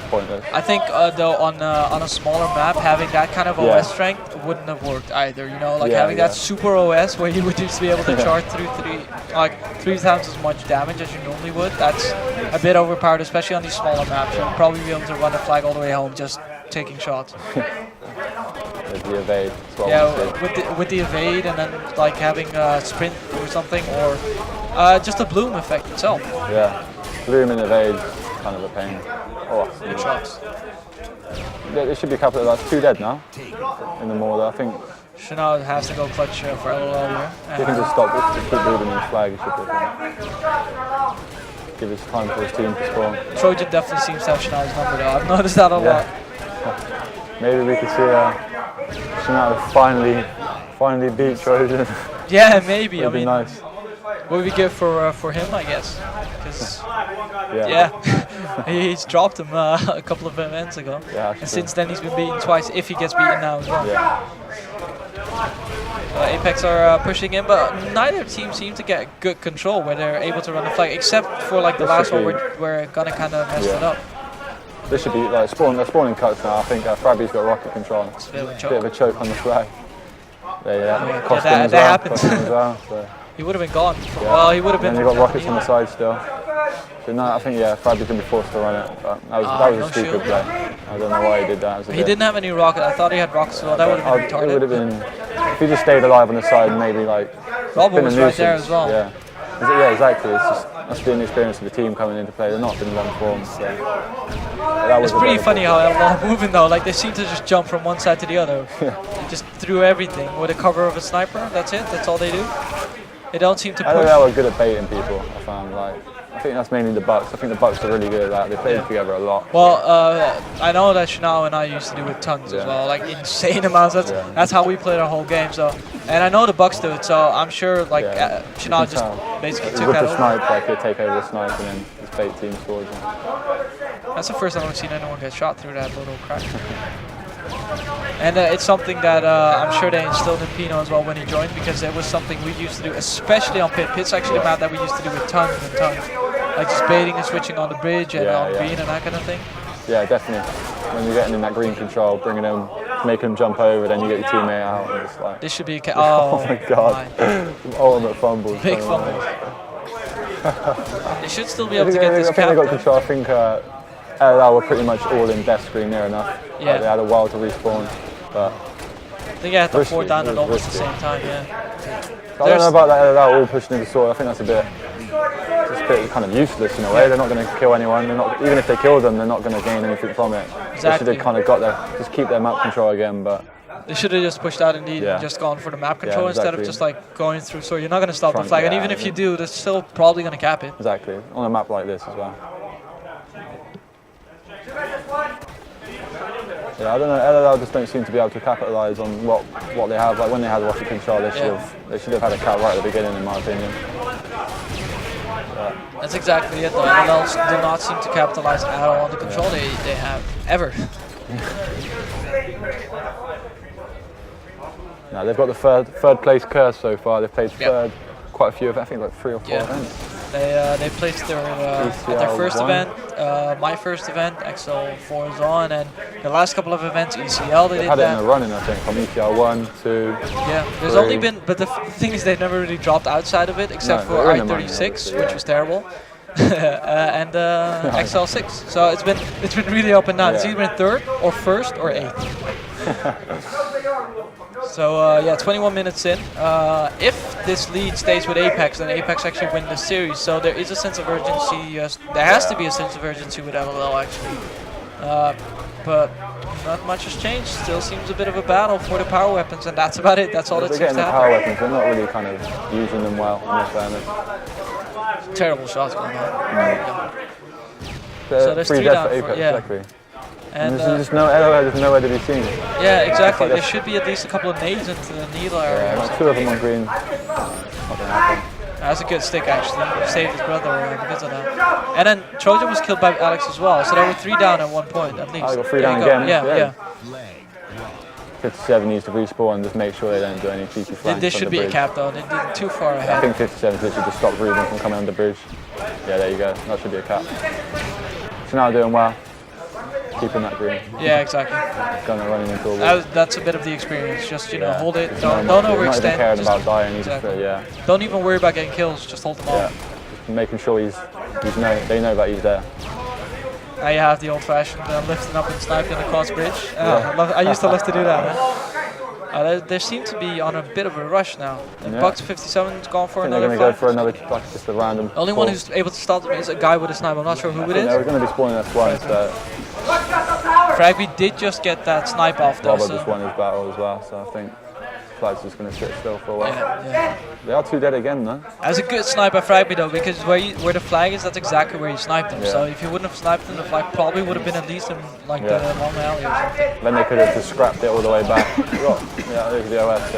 pointless. I think though on a smaller map, having that kind of OS strength wouldn't have worked either. You know, like having that super OS where you would just be able to charge through 3 times as much damage as you normally would. That's a bit overpowered, especially on these smaller maps. You'll probably be able to run the flag all the way home just taking shots. There's the evade. With the evade and then like having sprint or something, or just a bloom effect itself. Yeah, bloom and evade kind of a pain. Oh, good shots. There should be a couple of that's 2 dead now in the mortar. I think Chanel has to go clutch for LOL here. He can just stop it, just keep moving his flag. He should be fine. Give his time for his team to spawn. Trojan definitely seems to have Chanel's number though. I've noticed that a lot. Maybe we could see Chanel finally beat Trojan. Yeah, maybe. I mean, nice. What would be good for him, I guess. Because he's dropped him a couple of events ago. And since then he's been beaten twice, if he gets beaten now as well. apeX are pushing in, but neither team seems to get good control where they're able to run the flag, except for like the last one where Gunna kind of messed it up. This should be like spawning cuts now. I think Frabby's got rocket control. It's a bit of a choke on the flag. Cost him as well. So. He would have been gone. Well, he would have been. And then you got rockets on the side still. So no, I think Frabby's gonna be forced to run it. But that was a stupid play. I don't know why he did that. He didn't have any rocket. I thought he had rockets, so that would have been retarded. It would have been if he just stayed alive on the side, maybe like. Robin was right there as well. Yeah, exactly. It's just that's been the experience of the team coming into play. They're not in long form. So it's pretty funny how they're moving though. Like they seem to just jump from one side to the other. They just threw everything with the cover of a sniper. That's it. That's all they do. They don't seem to push. I think they were good at baiting people. I think that's mainly the Bucks. I think the Bucks are really good at that. They play together a lot. Well, I know that Chanel and I used to do it tons as well, like insane amounts. That's how we played our whole game. So, and I know the Bucks do it. So I'm sure like Chanel just basically took with that the over. snipe, like he'll take over the snipe and then his fake team scores. That's the first time I've seen anyone get shot through that little crack. And it's something that I'm sure they instilled in Pino as well when he joined, because it was something we used to do, especially on Pit. Pit's actually a map that we used to do with tons and tons. Like just baiting and switching on the bridge and on green and that kind of thing. Yeah, definitely. When you're getting in that green control, bringing them, making them jump over, then you get your teammate out. And just like, this should be a oh my god. Ultimate fumbles. Big fumbles. They should still be able to get this cap. I think they got control. I think LLL were pretty much all in death screen near enough. Yeah. They had a while to respawn. But I think I had the 4 down at almost the same time, I don't know about that LLL all pushing into sword. I think that's a bit kind of useless in a way. They're not going to kill anyone. They're not, even if they kill them, they're not going to gain anything from it. Exactly. They should have kind of got just keep their map control again. But they should have just pushed out indeed and just gone for the map control instead of just like going through. So you're not going to stop the flag, and even if you do, they're still probably going to cap it. Exactly, on a map like this as well. Yeah, I don't know. LLL just don't seem to be able to capitalise on what they have. Like when they had rocket control, they should have had a cap right at the beginning, in my opinion. That's exactly it. Though LLLs do not seem to capitalise at all on the control they have ever. Now they've got the third place curse so far. They've played third, quite a few of, I think like 3 or 4 events. They placed their first event, my first event, XL4 is on, and the last couple of events, ECL, they did had that. it in a running, I think, from ECL 1, 2, yeah, there's 3. only been, but the thing is they've never really dropped outside of it, except for I-36, which was terrible, and XL6. So it's been really up and down. It's either been 3rd or 1st or 8th. So 21 minutes in. If this lead stays with apeX, then apeX actually win the series. So there is a sense of urgency. There has to be a sense of urgency with LLL actually. But not much has changed. Still seems a bit of a battle for the power weapons, and that's about it. That's all that seems to happen. They're getting the power weapons. They're not really kind of using them well, in fairness. Terrible shots going on. So there's 3 down for apeX, exactly. And there's just there's nowhere to be seen. Yeah, exactly. There should be at least a couple of nades into the needle area. Yeah, 2 of them on green. Not gonna happen. That's a good stick actually. He saved his brother because of that. And then Trojan was killed by Alex as well. So there were 3 down at one point at least. I got 3 down again. Yeah. 57 needs to respawn and just make sure they don't do any cheeky flanks. This should be a cap though. They did it too far ahead. I think 57 literally just stopped Ruben from coming on the bridge. Yeah, there you go. That should be a cap. So now doing well. Keeping that green. Yeah, exactly. Gonna running into a wall. That's a bit of the experience. Just hold it. Don't overextend. Not even caring about dying. Exactly. Don't even worry about getting kills. Just hold them on. Just making sure they know that he's there. Now you have the old-fashioned lifting up and sniping across bridge. I used to love to do that. They seem to be on a bit of a rush now. Bucks 57's gone for another. They're going to go for another, just a random. The only one who's able to stop them is a guy with a snipe. I'm not sure who it is. They're going to be spawning us once. Fragby did just get that snipe off though. Robert just won his battle as well, so I think Flag's just going to sit still for a while. Yeah. They are 2 dead again though. That's a good snipe by Fragby though, because where the flag is, that's exactly where you sniped them. So if you wouldn't have sniped them, the flag probably would have been at least in like the long alley or something. Then they could have just scrapped it all the way back. There's the OS.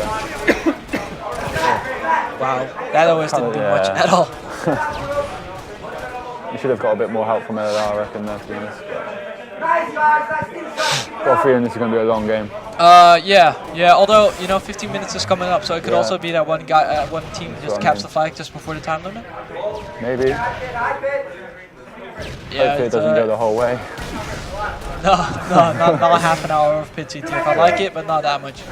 Wow, that OS didn't do much at all. You should have got a bit more help from LLL, I reckon, there, to be honest. Got a feeling this is going to be a long game. Yeah. Although 15 minutes is coming up, so it could also be that one team just caps the flag just before the time limit. Maybe. Hopefully it doesn't go the whole way. No, not half an hour of pit CT. I like it, but not that much.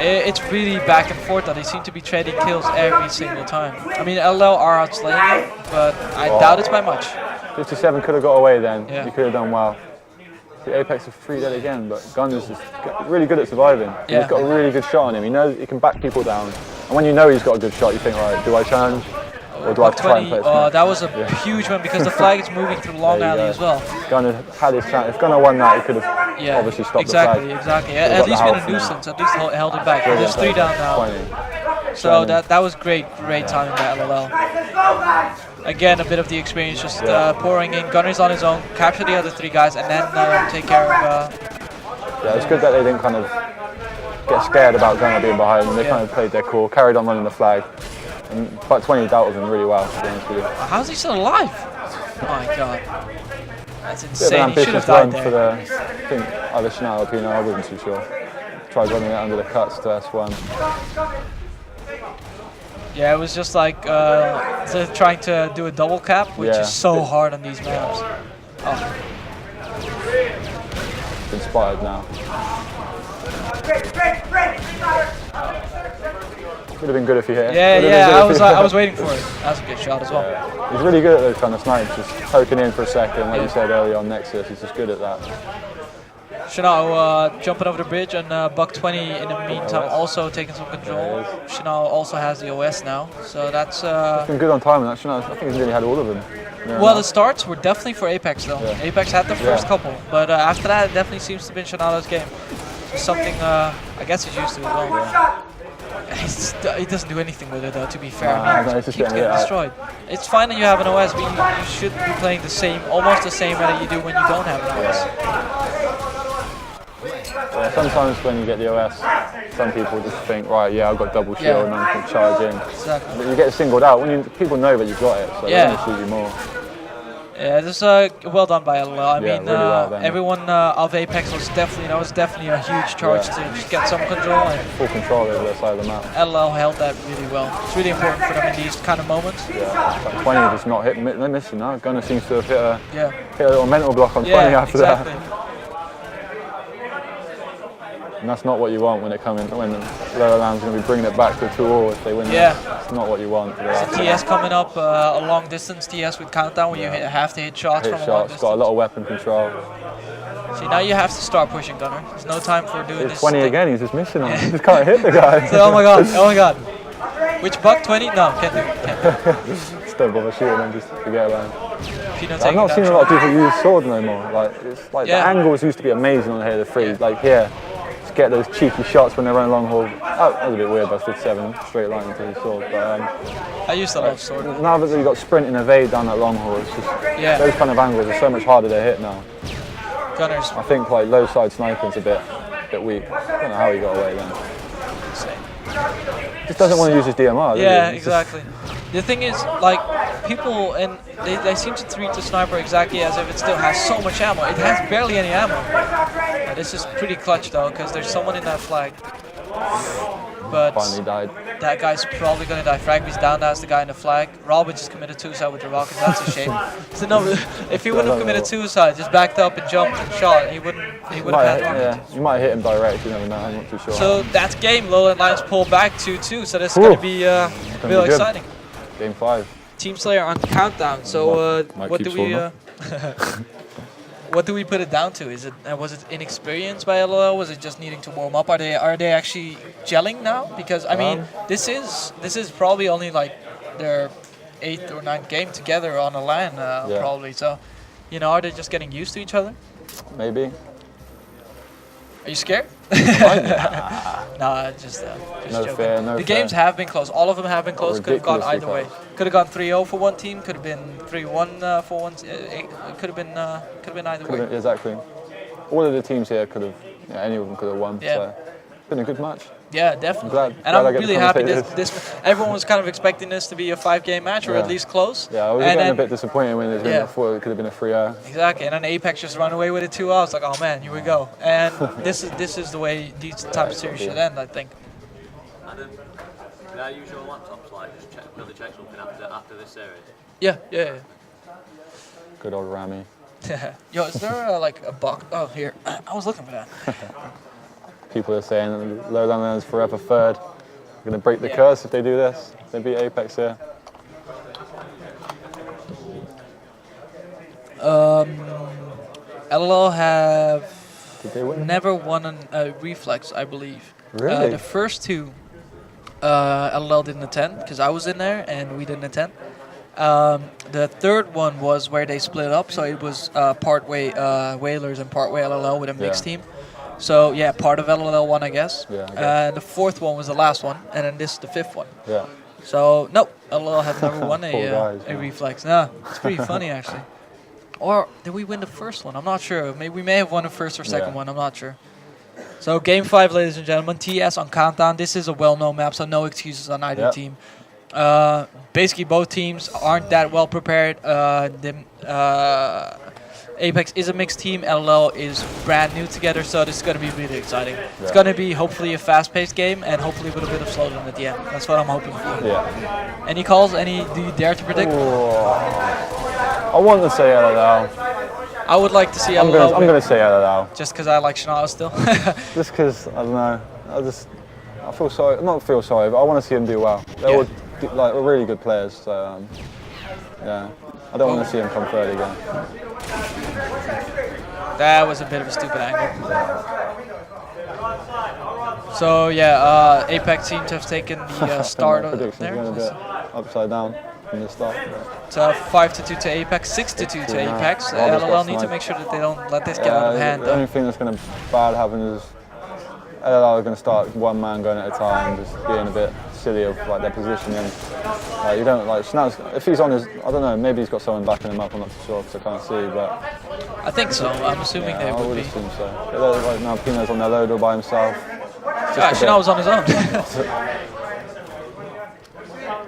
It's really back and forth though. They seem to be trading kills every single time. I mean, LL are outslaying it, but I doubt it's by much. 57 could have got away then. He could have done well. The apeX is 3 dead again, but Gun is just really good at surviving. He's got a really good shot on him. He knows he can back people down. And when you know he's got a good shot, you think, right, do I challenge? Or do I try and play it smart? That was a huge one because the flag is moving through the long alley as well. Gun had his chance. If Gun had won that, he could have obviously stopped the flag. Exactly. At least been a nuisance. At least held it back. There's 3 down now. So training. that was great timing by LLL. Again, a bit of the experience, just pouring in. Gunner's on his own, capture the other 3 guys, and then take care of. Yeah, it's good that they didn't kind of get scared about Gunner being behind them. They kind of played their cool, carried on running the flag. And Buck 20 dealt with him really well, to be honest with you. How's he still alive? Oh my god. That's Bit of insane. an He should have ambitious died run there. for the, I think, either Chanel or Pino, I wasn't too sure. Tried running it under the cuts to S1. Yeah, it was just like trying to do a double cap, which is so hard on these maps. Oh. Been spotted now. Would have been good if he hit it. Yeah, I was waiting for it. That was a good shot as well. Yeah. He's really good at those kind of snipes, just poking in for a second, like you said earlier on Nexus. He's just good at that. Chanel jumping over the bridge, and Buck 20 in the meantime also taking some control. Chanel also has the OS now, so that's. He's been good on timing. That Chanel, I think he's nearly had all of them. Well, the starts were definitely for apeX though. Yeah. apeX had the first couple, but after that, it definitely seems to have been Chanel's game. Something I guess he's used to as well. Yeah. He doesn't do anything with it though, to be fair. No, He keeps getting destroyed. It's fine that you have an OS, but you should be playing almost the same meta you do when you don't have an OS. Yeah, sometimes when you get the OS, some people just think, right, I've got double shield and I can charge in. Exactly. But you get singled out when people know that you've got it, so they're going to shoot you more. Yeah, this is well done by LL. I mean, really well done. everyone of apeX was definitely a huge charge to just get some control. And full control over the side of the map. LL held that really well. It's really important for them in these kind of moments. Yeah, like 20 just not hitting, they're missing now. Gunner seems to have hit a little mental block on 20 after that. And that's not what you want when LowLand's going to be bringing it back to a 2-all if they win. That. It's not what you want. So TS coming up, a long distance TS with countdown where you have to hit shots from a long distance. Got a lot of weapon control. See, now you have to start pushing Gunner. There's no time for doing this. 20 again, he's just missing him. He just can't hit the guy. So, oh my god. Which Buck 20? No, can't do it. Just don't bother shooting him, just forget about him. I've not seen a lot of people use sword no more. Like, it's like the angles used to be amazing on Halo 3. Like here, just get those cheeky shots when they run long haul. Oh, that was a bit weird, but I stood 7 straight line into his sword. But I used to love sword. Now that you've got sprint and evade down that long haul, it's just those kind of angles are so much harder to hit now. Gunners. I think like low side sniping's a bit weak. I don't know how he got away then. Just doesn't want to use his DMR. Yeah, exactly. The thing is, like, people, and they seem to treat the sniper exactly as if it still has so much ammo. It has barely any ammo. This is pretty clutch though, because there's someone in that flag. But finally died. That guy's probably going to die. Fragby's down, that's the guy in the flag. Robin just committed suicide with the rocket, that's a shame. So no, if he wouldn't have committed suicide, just backed up and jumped and shot, he wouldn't have had rocket. Yeah, you might hit him direct, you never know, I'm not too sure. So that's game, LowLandLions pull back 2-2, so this is going to be real exciting. Game 5. Team Slayer on countdown, so what do we... What do we put it down to? Was it inexperience by LOL? Was it just needing to warm up? Are they actually gelling now? Because I mean, this is probably only like their 8th or 9th game together on a LAN, probably. So, you know, are they just getting used to each other? Maybe. Are you scared? Nah, just no joking. Fair, no the games have been close. All of them have been close. Could have gone either close. way. Could have gone 3-0 for one team. Could have been 3-1 for one. It could have been either way. Exactly. All of the teams here could have. Yeah, any of them could have won. Yeah. So, been a good match. Yeah, definitely. Glad I'm really happy everyone was kind of expecting this to be a 5-game match or at least close. Yeah, I was getting a bit disappointed when I thought it could have been a 3-0. Exactly, and then apeX just run away with it 2-0. I was like, oh man, here we go. And this is the way these type of series should end, I think. And can I use your laptops, like just quickly check something after this series? Yeah. Good old Rami. Yo, is there like a box? Oh, here. I was looking for that. People are saying LowLandLions forever third. They're going to break the curse if they do this. They beat apeX here. LLL have never won a Reflex, I believe. Really? The first two, LLL didn't attend because I was in there and we didn't attend. The third one was where they split up, so it was part way Whalers and part way LLL with a mixed team. So yeah, part of LLL1, I guess. Yeah, I guess. And the fourth one was the last one, and then this is the fifth one. Yeah. So no, LLL have never won Poor guys, a man. Reflex. No, it's pretty funny actually. Or did we win the first one? I'm not sure. Maybe we may have won the first or second one. I'm not sure. So game 5, ladies and gentlemen, TS on Countdown. This is a well-known map, so no excuses on either team. Basically, both teams aren't that well prepared. apeX is a mixed team. LLL is brand new together, so this is going to be really exciting. It's going to be hopefully a fast-paced game, and hopefully with a bit of slowdown at the end. That's what I'm hoping for. Yeah. Any calls? Do you dare to predict? I want to say LLL. I would like to see LLL. I'm going to say LLL. Just because I like Schnau still. Just because, I don't know, I feel sorry, not feel sorry, but I want to see him do well. They're all like really good players, so yeah. I don't want to see him come third again. That was a bit of a stupid angle. So yeah, apeX seems to have taken the start of there. Predictions went a bit upside down from the start. It's 5-2 to apeX, 6-2 to apeX. LLL need to make sure that they don't let this get out of hand. The only thing that's going to bad happen is LLL are going to start one man going at a time, just being a bit silly of like their positioning. Like you don't like Schnau's, if he's on his, I don't know, maybe he's got someone backing him up. I'm not too sure because I can't see, but I think so. I'm assuming they I would would be. assume so. But like now Pino's on their loader by himself. Yeah, Schnau was on his own.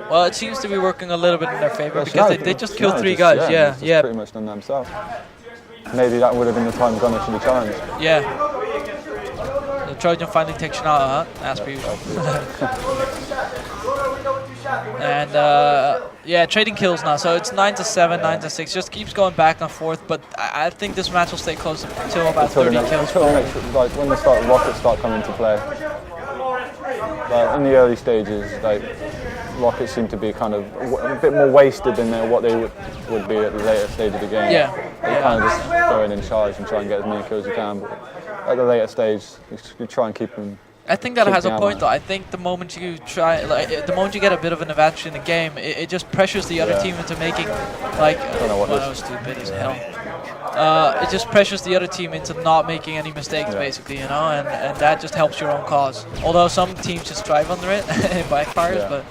Well, it seems to be working a little bit in their favor because they just killed 3 guys. Yeah. Pretty much done that himself. Maybe that would have been the time Gunner should have challenged. Yeah. The Trojan finally takes Schnau, as per usual. And yeah, trading kills now. So it's 9-7, 9-6. Just keeps going back and forth. But I think this match will stay close until about 30 kills. Until like when the rockets start coming into play. Like in the early stages, like rockets seem to be kind of a bit more wasted than what they would be at the later stage of the game. Yeah. They kind of just go in and charge and try and get as many kills as you can. But at the later stage, you try and keep them. I think that has a point though. I think the moment you try, like, the moment you get a bit of an advantage in the game, it just pressures the other team into making, like, that was stupid as hell. It just pressures the other team into not making any mistakes, basically, you know, and that just helps your own cause. Although some teams just strive under it, it backfires, but.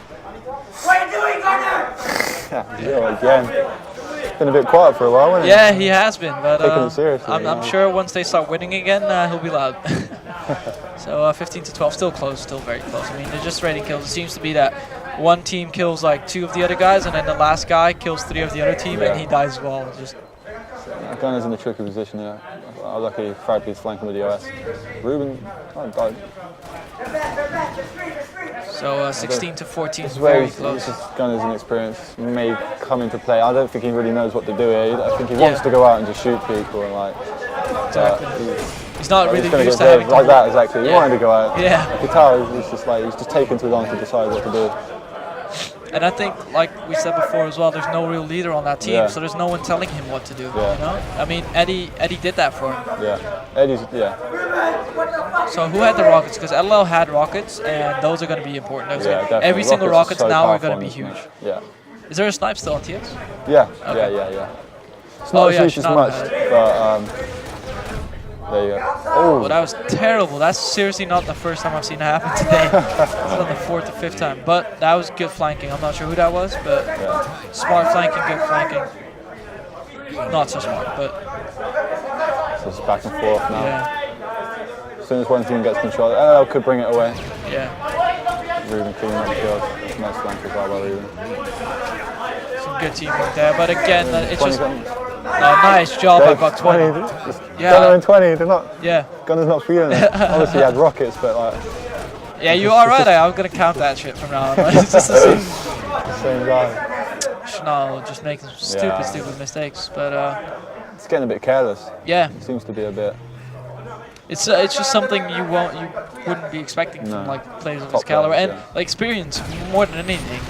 What are you doing, Gunner? Yeah, again. Been a bit quiet for a while, hasn't he? Yeah, he has been, but taking it seriously, I'm sure once they start winning again, he'll be loud. So 15-12, still close, still very close. I mean, they're just rating kills. It seems to be that one team kills like 2 of the other guys, and then the last guy kills 3 of the other team, and he dies as well. Just. Gunner's in a tricky position here. Lucky Fragly's flanking with the OS. Ruben died. So 16-14, This is where very close. Gunner's inexperience may come into play. I don't think he really knows what to do here. I think he wants to go out and just shoot people and like. Exactly. He's not really used to having like that exactly. He wanted to go out. Yeah. Guitar is he's just taking too long to decide what to do. And I think, like we said before as well, there's no real leader on that team, so there's no one telling him what to do. You know, I mean, Eddie did that for him. Yeah, Eddie's So who had the rockets? Because LL had rockets, and those are going to be important. Every single rockets now are going to be huge. Yeah. Is there a snipe still on TX? Yeah. Okay. Yeah. It's not as huge as much, but there you go. Oh, that was terrible. That's seriously not the first time I've seen it happen today. It's on the 4th or 5th time. But that was good flanking. I'm not sure who that was, but smart flanking, good flanking. Not so smart, but. So it's back and forth now. Yeah. As soon as one team gets control, LL could bring it away. Yeah. Ruben cleaning up kills. That's a nice flank as well by Ruben. Some good teamwork there, but again, it's just. Nice job by Buck 20. Gunner and 20, they're not. Yeah. Gunner's not feeling it. Obviously, he had rockets, but like. Yeah, you are right. I'm gonna count that shit from now on. It's just the same guy. Schnau just making stupid mistakes, but. It's getting a bit careless. Yeah. It seems to be a bit. It's just something you wouldn't be expecting from like players of this caliber, and like experience more than anything.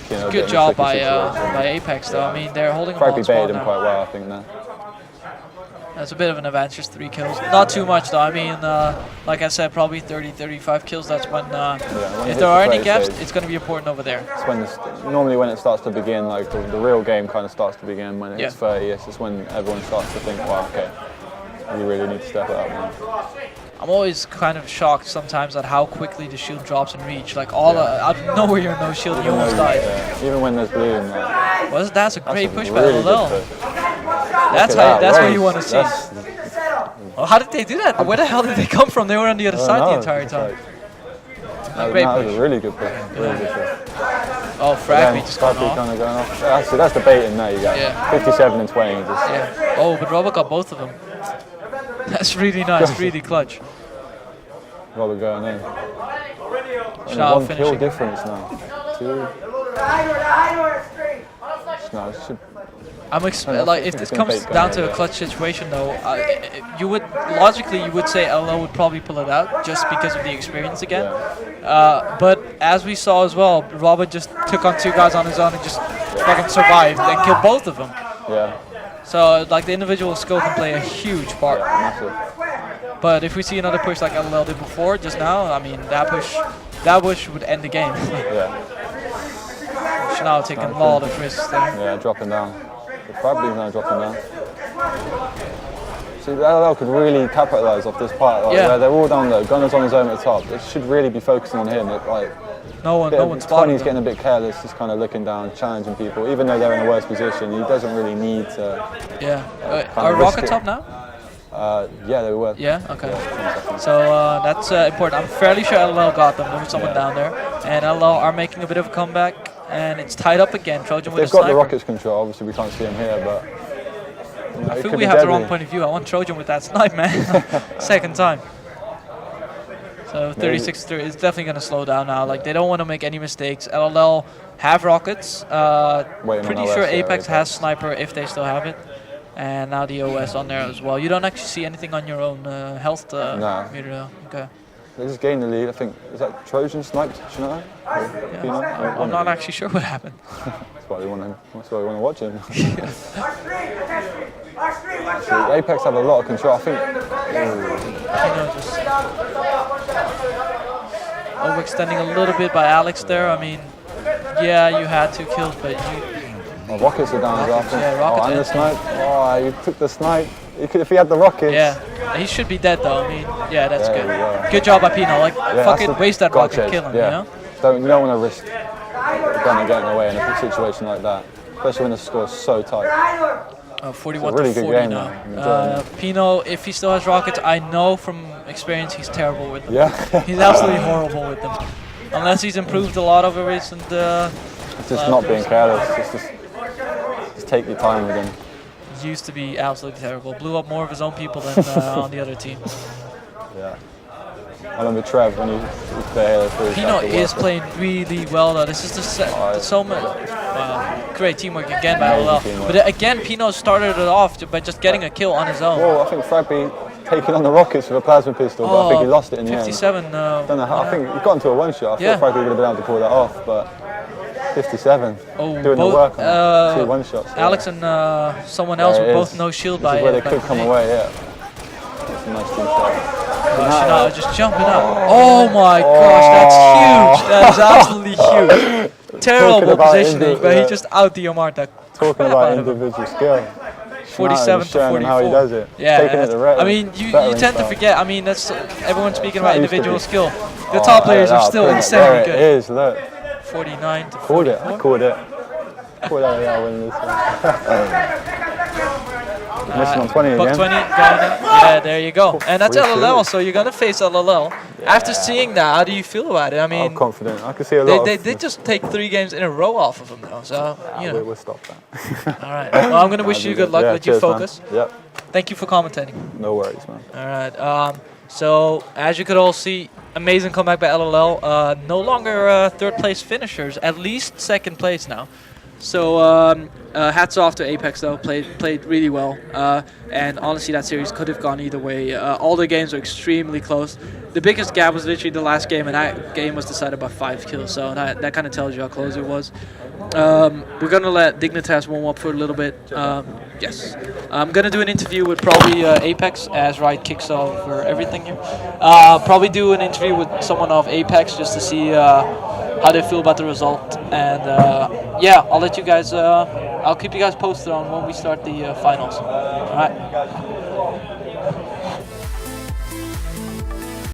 You know? Good job by apeX though. I mean, they're holding him on Fragly baited him quite well, I think. Now. That's a bit of an advantage, just 3 kills. Not too much though. I mean, like I said, probably 30-35 kills. That's when if there are any gaps, it's going to be important over there. It's when normally when it starts to begin, like the real game kind of starts to begin when it's 30. It's just when everyone starts to think, well, okay, You really need to step it up, man. I'm always kind of shocked sometimes at how quickly the shield drops in reach. Like all out of nowhere, you're no shield, you almost died. Yeah. Even when there's bloom, like, Well, that's a great push by really LLL. good push. That's what you want to see. That's- Well, how did they do that? Where the hell did they come from? They were on the other side the entire time. Great that was push. a really good push. Really good push. Oh, Fragby just gone Fragby off. kind of going off. That's the baiting there you got. Yeah. 57 and 20. Just, Yeah. Oh, but Robert got both of them. That's really nice, really clutch. Robert going in. Now One kill finishing. difference now. 2. No, it should. Like if this comes down to a clutch situation though, you would logically you would say LLL would probably pull it out just because of the experience again. But as we saw as well, Robert just took on 2 guys on his own and just fucking survived and killed both of them. Yeah, So like the individual skill can play a huge part. massive. But if we see another push like LLL did before just now, I mean that push would end the game. Yeah, Chanel taking a lot of risks there. yeah, dropping down. Fragby's now dropping down. See, the LLL could really capitalise off this part, like, Yeah. where they're all down low. Gunner's on his own at the top. They should really be focusing on him. Like, No one's spotting 20's getting a bit careless, just kind of looking down, challenging people. Even though they're in a worse position, he doesn't really need to. Yeah. Kinda Are risk Rockets it. up now? Yeah, they were. Yeah. Okay. Yeah, So that's important. I'm fairly sure LLL got them. There was someone down there, and LLL are making a bit of a comeback, and it's tied up again. Trojan with a they've got sniper. the Rockets control. Obviously, we can't see him here, but. You know, I it feel could we be have the wrong deadly. point of view. I want Trojan with that snipe, man. Second time. So 36-3 is definitely going to slow down now. Like they don't want to make any mistakes. LLL have rockets. Waiting on Pretty OS, sure yeah, apeX apeX. has sniper if they still have it. And now the OS on there as well. You don't actually see anything on your own health No. meter though. Okay. They just gained the lead. I think is that Trojan sniped Chanel? Yeah. I'm not actually sure what happened. That's why we want him. That's why we want to watch him. So Apex have a lot of control. I think. Just overextending a little bit by Alex there. I mean, yeah, you had 2 kills, but you. Oh, rockets are down as well. I think. Yeah, rockets and the and- snipe. Oh, he took the snipe. He could, if he had the rockets. Yeah, he should be dead though. I mean, yeah, that's There good. we go. Good job by Pino. Like, Yeah, fucking that's the- waste that rocket, gotcha, kill him. yeah. You know. You don't want to risk the gunner getting away in a situation like that, especially when the score's so tight. 41 It's a really to good 40 game, now. man. I'm enjoying it. Pino, if he still has rockets, I know from experience he's terrible with them. Yeah. He's absolutely horrible with them. Unless he's improved a lot over recent. It's just not being careless. It's just take your time with him. Used to be absolutely terrible. Blew up more of his own people than on the other team. Yeah. I remember Trev when he played Halo 3. Pino is playing really well though. This is so much great teamwork again by Amazing LLL. teamwork. But again, Pino started it off by just getting a kill on his own. Well, I think Fragby taking on the Rockets with a plasma pistol, but I think he lost it in the end. 57. Don't know how. I think he got into a one shot. I Yeah. thought Fragby would have been able to pull that off, but 57. Oh, doing the work on 2 one shots. Alex and someone else There were it both is. no shield This by is where they by could come grenade. away, yeah. That's a nice team shot. Chanel just jumping up. Oh my gosh, that's huge. That is absolutely huge. Terrible about positioning, but he yeah. just out DMR'd that Talking crap about out of him. individual skill. 47 to showing him 44. how he does it. Yeah, Taking it to red. I mean, you veteran tend to style. forget. I mean, that's everyone's speaking about not used to individual be. skill. The top players are still There insanely it good. is, look. 49 to Called it. 44. I called it. Called out yeah, winning this one. Missing on 20 Buck again. 20 going in. Yeah, there you go. And that's 42. LLL, so you're going to face LLL. After seeing that, how do you feel about it? I mean, I'm confident. I can see a they, lot they of... did just take 3 games in a row off of him, though. So, you know. We'll stop that. All right. Well, I'm going to wish you good luck. Yeah, Let you cheers, man. focus. Yep. Thank you for commentating. No worries, man. All right. So, as you could all see, amazing comeback by LLL. No longer third place finishers, at least second place now. So, hats off to apeX though. Played really well. And honestly, that series could have gone either way. All the games were extremely close. The biggest gap was literally the last game, and that game was decided by 5 kills. So that kind of tells you how close it was. We're gonna let Dignitas warm up for a little bit. Yes, I'm gonna do an interview with probably apeX as Riot kicks over everything here. Probably do an interview with someone of apeX just to see how they feel about the result. And yeah, I'll let you guys. I'll keep you guys posted on when we start the finals. All right.